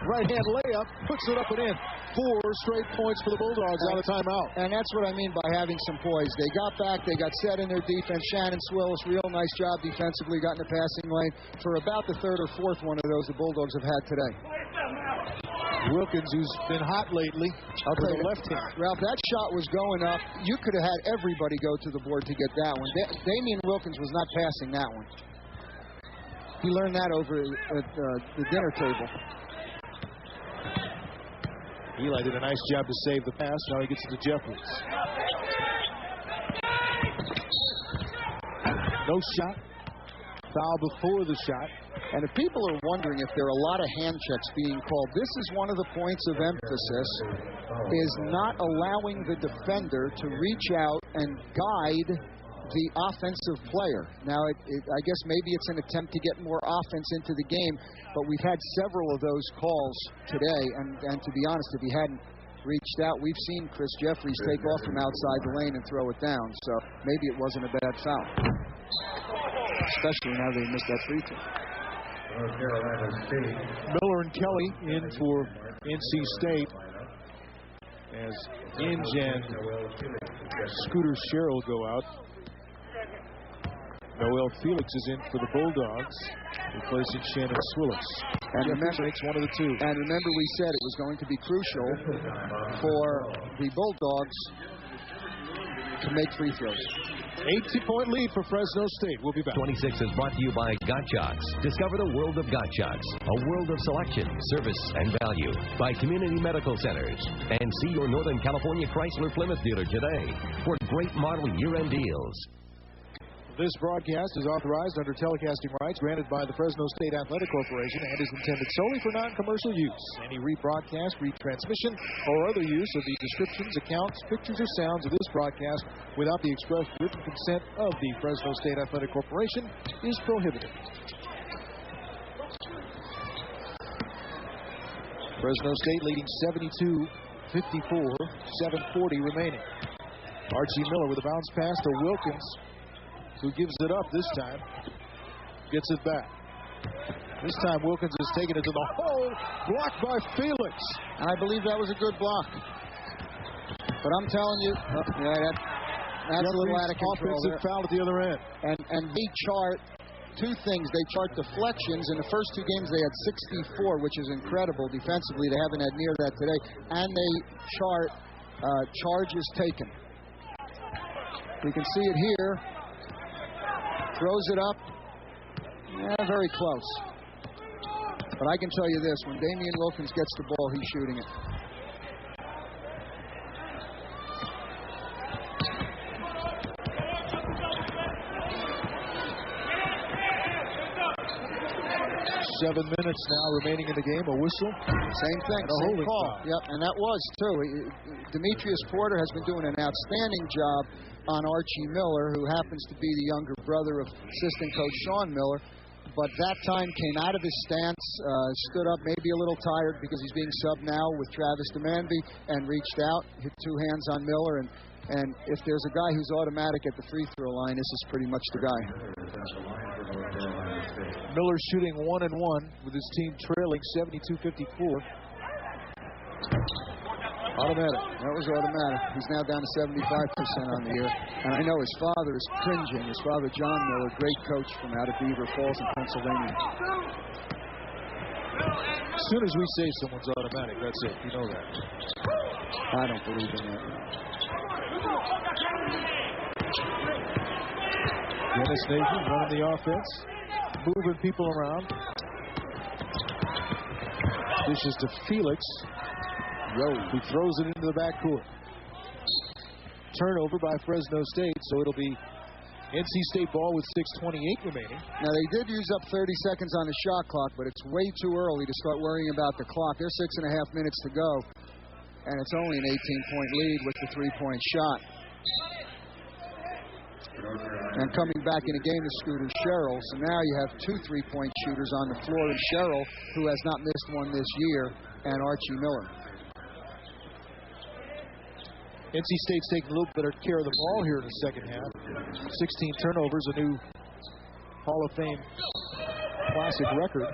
Right-hand layup, puts it up and in. 4 straight points for the Bulldogs out of timeout. And that's what I mean by having some poise. They got back, they got set in their defense. Shannon Swillis, real nice job defensively, got in the passing lane. For about the 3rd or 4th one of those the Bulldogs have had today. Wilkins, who's been hot lately, I'll tell you, left hand. Ralph, that shot was going up. You could have had everybody go to the board to get that one. Damian Wilkins was not passing that one. He learned that over at the dinner table. Eli did a nice job to save the pass. Now he gets it to Jeffries. No shot. Foul before the shot. And if people are wondering if there are a lot of hand checks being called, this is one of the points of emphasis, is not allowing the defender to reach out and guide the offensive player. Now, I guess maybe it's an attempt to get more offense into the game, but we've had several of those calls today, and to be honest, if he hadn't reached out, we've seen Chris Jeffries take off from outside the lane and throw it down, so maybe it wasn't a bad foul, especially now they missed that free throw. Miller and Kelly in for NC State as Inge and Scooter Sherrill go out. Noel Felix is in for the Bulldogs, replacing Shannon Swillis. And remember, makes one of the two. And remember, we said it was going to be crucial for the Bulldogs to make free throws. 18-point lead for Fresno State. We'll be back. 26 is brought to you by Gottschalks. Discover the world of Gottschalks, a world of selection, service, and value. By Community Medical Centers. And see your Northern California Chrysler Plymouth dealer today for great model year-end deals. This broadcast is authorized under telecasting rights granted by the Fresno State Athletic Corporation and is intended solely for non-commercial use. Any rebroadcast, retransmission, or other use of the descriptions, accounts, pictures, or sounds of this broadcast without the express written consent of the Fresno State Athletic Corporation is prohibited. Fresno State leading 72-54, 7:40 remaining. Archie Miller with a bounce pass to Wilkins, who gives it up this time. gets it back. This time Wilkins has taken it to the hole, blocked by Felix. And I believe that was a good block. But I'm telling you, that's a little out of control. Offensive foul at the other end. And they chart two things. They chart deflections. In the first two games, they had 64, which is incredible defensively. They haven't had near that today. And they chart charges taken. We can see it here. Throws it up. Yeah, very close. But I can tell you this, when Damian Wilkins gets the ball, he's shooting it. Seven minutes now remaining in the game. A whistle. Same thing. Same call. Yep, and that was, too. Demetrius Porter has been doing an outstanding job on Archie Miller, who happens to be the younger brother of assistant coach Sean Miller. But that time came out of his stance, stood up, maybe a little tired because he's being subbed now with Travis DeManby, and reached out, hit two hands on Miller. And if there's a guy who's automatic at the free throw line, this is pretty much the guy. Miller shooting 1-1 with his team trailing 72-54. Automatic. That was automatic. He's now down to 75% on the year. And I know his father is cringing. His father, John Miller, great coach from out of Beaver Falls in Pennsylvania. As soon as we say someone's automatic, that's it. You know that. I don't believe in that. Dennis Nation running the offense, moving people around. Dishes to Felix. He throws it into the backcourt. Turnover by Fresno State, so it'll be NC State ball with 6:28 remaining. Now, they did use up 30 seconds on the shot clock, but it's way too early to start worrying about the clock. There's 6.5 minutes to go, and it's only an 18-point lead with the three-point shot. And coming back in a game to Scooter Sherrill, so now you have two three-point shooters on the floor, and Sherrill, who has not missed one this year, and Archie Miller. NC State's taking a little better care of the ball here in the second half. 16 turnovers, a new Hall of Fame classic record.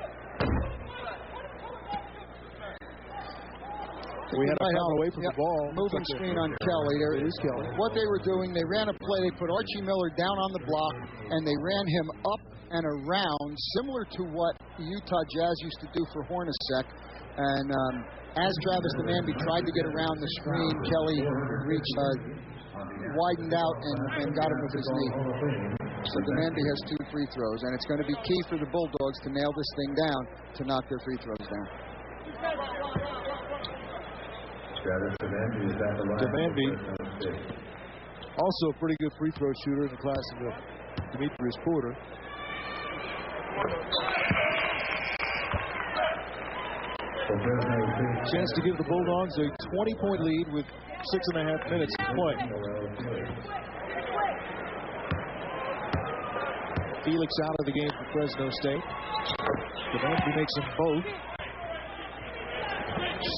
We had a foul away from the ball. Moving screen on Kelly. There is Kelly. What they were doing, they ran a play. They put Archie Miller down on the block, and they ran him up and around, similar to what the Utah Jazz used to do for Hornacek. And as Travis DeManby tried to get around the screen, Kelly reached, widened out and got him with his knee. So DeManby has two free throws, and it's going to be key for the Bulldogs to nail this thing down to knock their free throws down. DeManby, also a pretty good free throw shooter in the class of Demetrius Porter. Chance to give the Bulldogs a 20-point lead with 6.5 minutes to play. Felix out of the game for Fresno State. DeManby makes them both.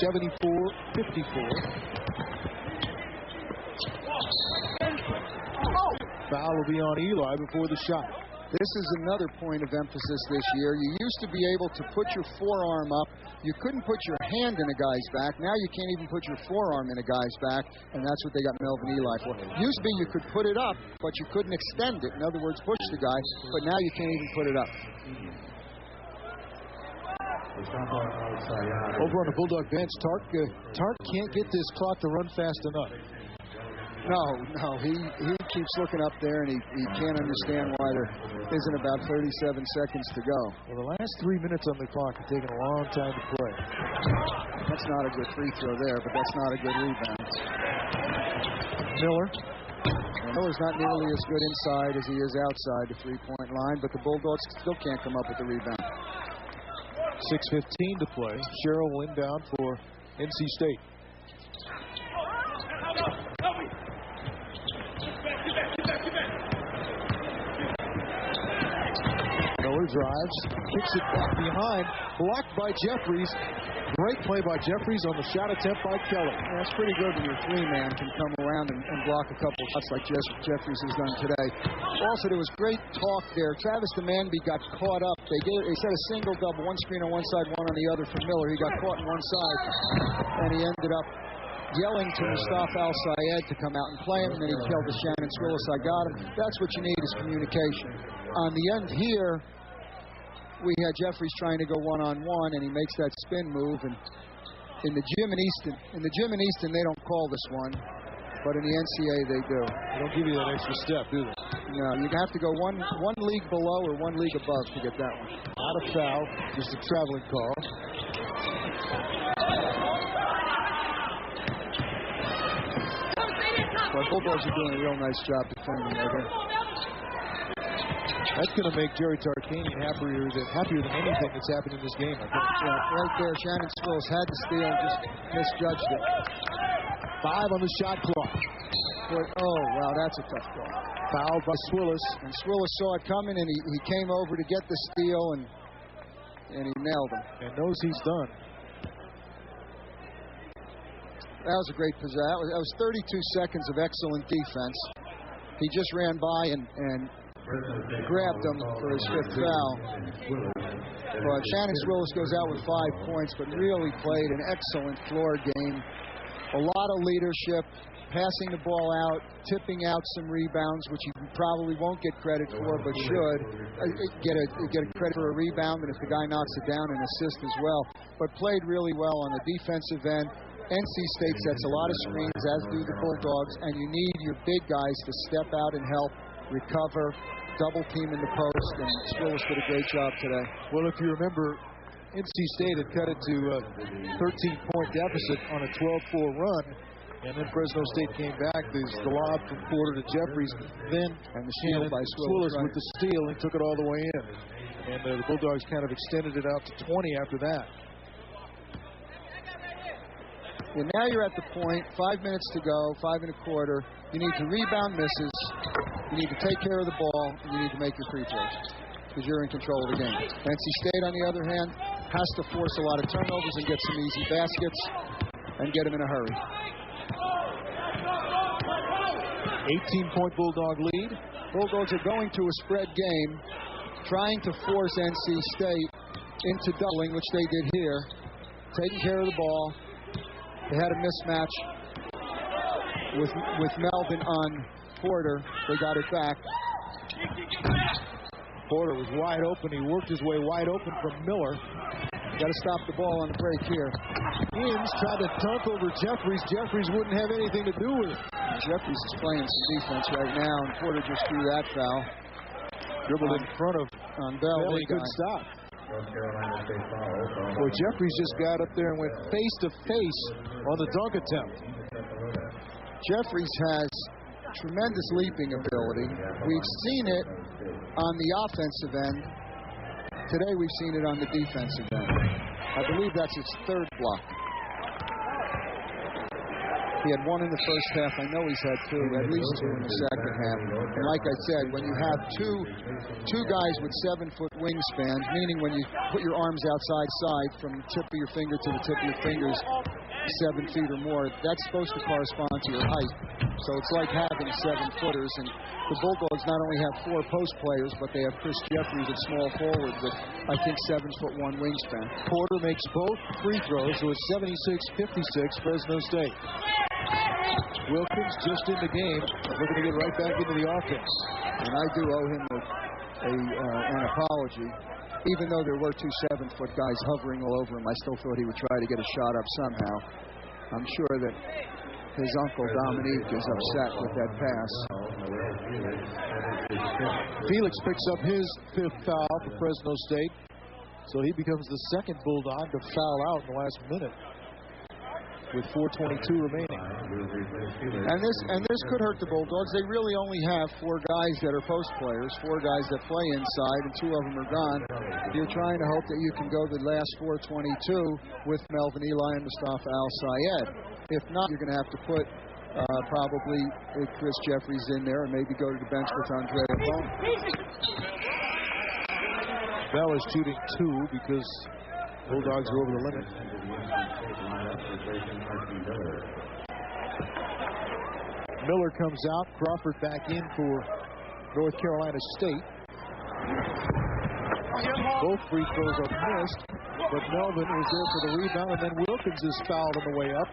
74-54. Foul will be on Eli before the shot. This is another point of emphasis this year. You used to be able to put your forearm up. You couldn't put your hand in a guy's back. Now you can't even put your forearm in a guy's back, and that's what they got Melvin Eli for. Used to be you could put it up, but you couldn't extend it. In other words, push the guy, but now you can't even put it up. Over on the Bulldog bench, Tark can't get this clock to run fast enough. No, he keeps looking up there, and he can't understand why there isn't about 37 seconds to go. Well, the last 3 minutes on the clock have taken a long time to play. That's not a good free throw there, but that's not a good rebound. Miller's not nearly as good inside as he is outside the three-point line, but the Bulldogs still can't come up with the rebound. 6:15 to play. Sherrill will inbound for NC State. Miller drives, kicks it back behind, blocked by Jeffries. Great play by Jeffries on the shot attempt by Kelly. Yeah, that's pretty good when your three-man can come around and block a couple shots like Jeffries has done today. Also, there was great talk there. Travis DeManby got caught up. They set a single-double, one screen on one side, one on the other for Miller. He got caught on one side, and he ended up yelling to Mustafa Al-Sayed to come out and play him, and then he yelled to Shannon Swillis, I got him. That's what you need is communication. On the end here, we had Jeffries trying to go one-on-one, and he makes that spin move. And in the gym in Easton, they don't call this one, but in the NCAA they do. They don't give you that extra step, do they? No, you have to go one league below or one league above to get that one. Not a foul, just a traveling call. But Bulldogs are doing a real nice job defending there. That's going to make Jerry Tarkanian happier than anything that's happened in this game, I think. Yeah, right there, Shannon Swillis had the steal and just misjudged it. 5 on the shot clock. Oh, wow, that's a tough call. Fouled by Swillis. And Swillis saw it coming, and he came over to get the steal, and he nailed him. And knows he's done. That was a great possession. That was 32 seconds of excellent defense. He just ran by and grabbed him for his 5th foul. But Shannon Swillis goes out with 5 points, but really played an excellent floor game. A lot of leadership, passing the ball out, tipping out some rebounds, which he probably won't get credit for, but should get a credit for a rebound, and if the guy knocks it down, an assist as well. But played really well on the defensive end. NC State sets a lot of screens, as do the Bulldogs, and you need your big guys to step out and help, recover, double team in the post, and Swillis did a great job today. Well, if you remember, NC State had cut it to a 13-point deficit on a 12-4 run, and then Fresno State came back. There's the lob from Porter to Jeffries, then and the steal by Swillis with the steal and took it all the way in. And the Bulldogs kind of extended it out to 20 after that. And now you're at the point, 5 minutes to go, 5 1/4. You need to rebound misses. You need to take care of the ball, and you need to make your free throws because you're in control of the game. NC State, on the other hand, has to force a lot of turnovers and get some easy baskets and get them in a hurry. 18-point Bulldog lead. Bulldogs are going to a spread game, trying to force NC State into doubling, which they did here, taking care of the ball. They had a mismatch with Melvin on Porter. They got it back. Porter was wide open. He worked his way wide open from Miller. Got to stop the ball on the break here. Williams tried to dunk over Jeffries. Jeffries wouldn't have anything to do with it. Jeffries is playing some defense right now, and Porter just threw that foul. Dribbled in front of Bell. He couldn't stop. Well, Jeffries just got up there and went face-to-face on the dunk attempt. Jeffries has tremendous leaping ability. We've seen it on the offensive end. Today we've seen it on the defensive end. I believe that's his 3rd block. He had 1 in the first half. I know he's had 2, at least 2 in the second half. And like I said, when you have two guys with 7-foot wingspans, meaning when you put your arms outside from the tip of your finger to the tip of your fingers, 7 feet or more, that's supposed to correspond to your height. So it's like having 7-footers. And the Bulldogs not only have 4 post players, but they have Chris Jeffries at small forward with, I think, 7'1" wingspan. Porter makes both free throws, so it's 76-56 Fresno State. Wilkins just in the game, looking to get right back into the offense. And I do owe him an apology. Even though there were 2 7-foot guys hovering all over him, I still thought he would try to get a shot up somehow. I'm sure that his uncle Dominique is upset with that pass. Felix picks up his 5th foul for Fresno State, so he becomes the 2nd Bulldog to foul out in the last minute, with 4:22 remaining. And this could hurt the Bulldogs. They really only have 4 guys that are post players, 4 guys that play inside, and 2 of them are gone. You're trying to hope that you can go the last 4:22 with Melvin Eli and Mustafa Al-Sayed. If not, you're going to have to put probably Chris Jeffries in there and maybe go to the bench with Andre Bone. Bell is shooting 2 because Bulldogs are over the limit. Miller comes out. Crawford back in for North Carolina State. Both free throws are missed, but Melvin was there for the rebound, and then Wilkins is fouled on the way up.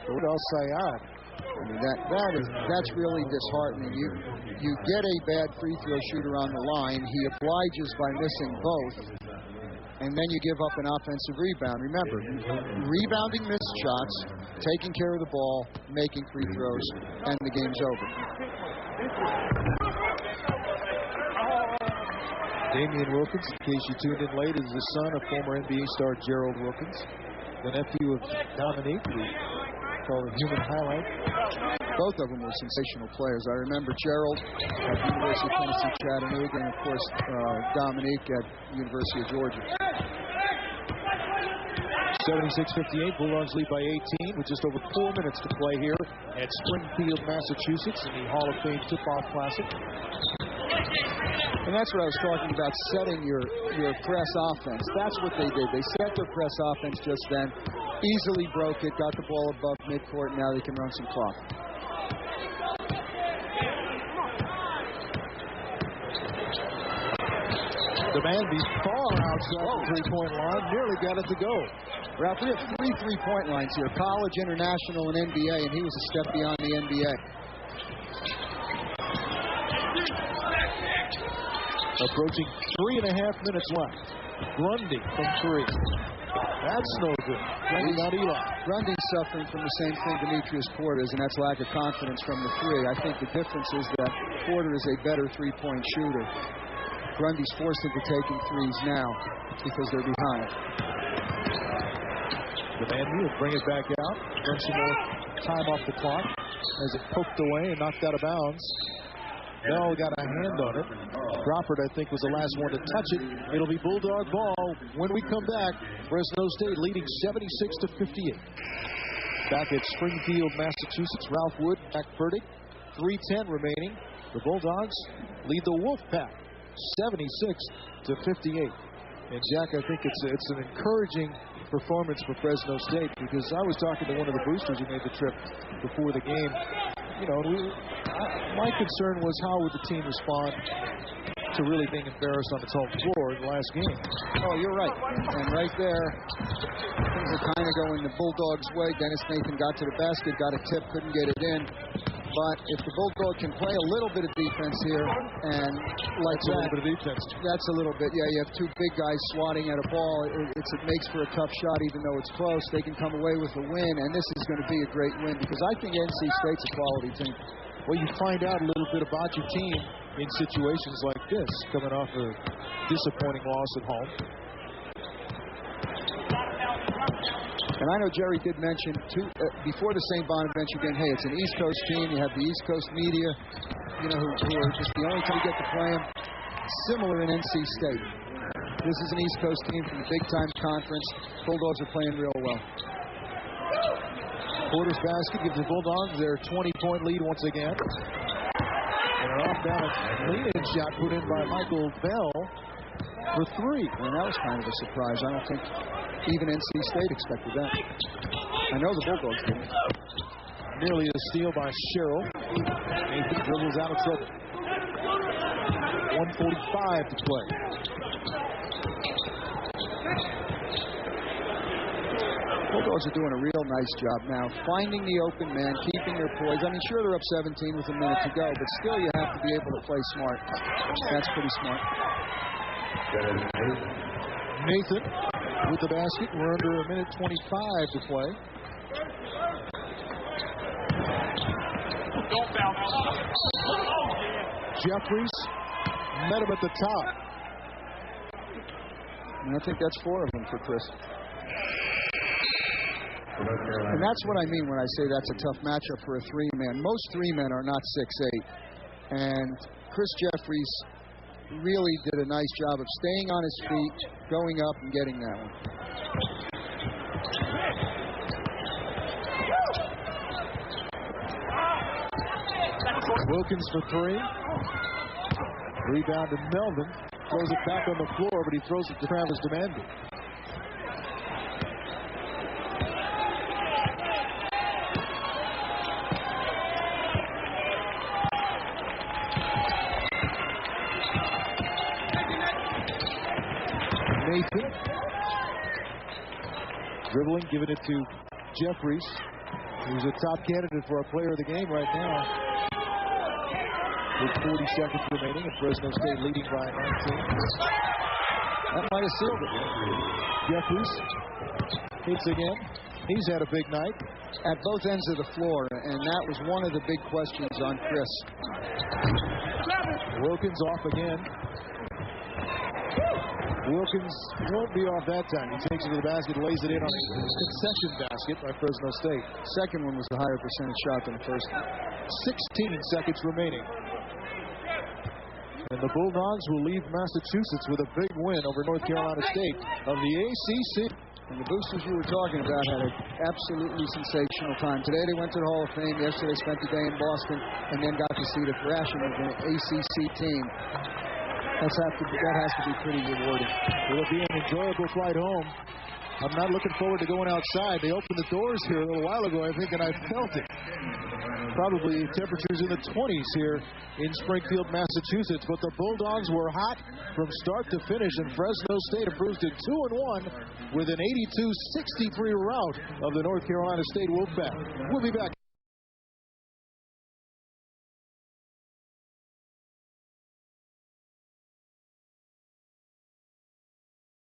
What else say I mean, that's really disheartening. You get a bad free throw shooter on the line. He obliges by missing both, and then you give up an offensive rebound. Remember, rebounding missed shots, taking care of the ball, making free throws, and the game's over. Damian Wilkins, in case you tuned in late, is the son of former NBA star Gerald Wilkins, the nephew of Dominique, who called a human highlight. Both of them were sensational players. I remember Gerald at the University of Tennessee, Chattanooga, and of course Dominique at the University of Georgia. 76-58, Bulldogs lead by 18 with just over 4 minutes to play here at Springfield, Massachusetts in the Hall of Fame Tip-Off Classic. And that's what I was talking about, setting your press offense. That's what they did. They set their press offense just then, easily broke it, got the ball above midcourt, now they can run some clock. Demandy far outside the three-point line, nearly got it to go. Ralph, we have 3 three-point lines here, college, international, and NBA, and he was a step beyond the NBA. Approaching 3.5 minutes left. Grundy from 3. That's no good. Grundy's suffering from the same thing Demetrius Porter is, and that's lack of confidence from the 3. I think the difference is that Porter is a better three-point shooter. Grundy's forced into taking threes now because they're behind. Demandy will bring it back out. Run some more time off the clock as it poked away and knocked out of bounds. Bell got a hand on it. Crawford, I think, was the last one to touch it. It'll be Bulldog ball when we come back. Fresno State leading 76-58. Back at Springfield, Massachusetts. Ralph Wood, Jack Burdick. 3:10 remaining. The Bulldogs lead the Wolfpack 76-58. And Jack, I think it's an encouraging performance for Fresno State, because I was talking to one of the boosters who made the trip before the game. You know, my concern was how would the team respond to really being embarrassed on its home floor in the last game. Oh, you're right. And right there, things are kind of going the Bulldogs' way. Dennis Nathan got to the basket, got a tip, couldn't get it in. But if the Bulldog can play a little bit of defense here, and like that's a little bit of defense. That's a little bit. Yeah, you have 2 big guys swatting at a ball. It makes for a tough shot, even though it's close. They can come away with a win, and this is going to be a great win, because I think NC State's a quality team. Well, you find out a little bit about your team in situations like this, coming off a disappointing loss at home. And I know Jerry did mention, before the St. Bonaventure game, hey, it's an East Coast team. You have the East Coast media, you know, who are just the only team to get to play them. Similar in NC State. This is an East Coast team from the big-time conference. Bulldogs are playing real well. Porter's basket gives the Bulldogs their 20-point lead once again. And an off-balance lead-in shot put in by Michael Bell for 3. And that was kind of a surprise. I don't think even NC State expected that. I know the Bulldogs didn't. Nearly a steal by Sherrill. Nathan dribbles out of trouble. 1:45 to play. Bulldogs are doing a real nice job now, finding the open man, keeping their poise. I mean, sure, they're up 17 with a minute to go, but still you have to be able to play smart. That's pretty smart. Nathan with the basket. We're under a minute 25 to play. Jeffries met him at the top. And I think that's 4 of them for Chris. And that's what I mean when I say that's a tough matchup for a 3-man. Most 3-men are not 6'8". And Chris Jeffries really did a nice job of staying on his feet, going up, and getting that one. Wilkins for 3. Rebound to Melvin. Throws it back on the floor, but he throws it to Travis Demandy. Nathan. Dribbling, giving it to Jeffries, who's a top candidate for our player of the game right now. With 40 seconds remaining, and Fresno State leading by 19. That might have sealed it. Jeffries hits again. He's had a big night. At both ends of the floor, and that was one of the big questions on Chris. Wilkins off again. Wilkins won't be off that time. He takes it to the basket, lays it in on a concession basket by Fresno State. Second one was the higher percentage shot than the first one. 16 seconds remaining. And the Bulldogs will leave Massachusetts with a big win over North Carolina State of the ACC. And the boosters you were talking about had an absolutely sensational time. Today they went to the Hall of Fame. Yesterday they spent the day in Boston and then got to see the thrashing of the ACC team. That has to be pretty rewarding. It'll be an enjoyable flight home. I'm not looking forward to going outside. They opened the doors here a little while ago, I think, and I felt it. Probably temperatures in the 20s here in Springfield, Massachusetts. But the Bulldogs were hot from start to finish, and Fresno State improves to 2-1 with an 82-63 rout of the North Carolina State Wolfpack. We'll be back.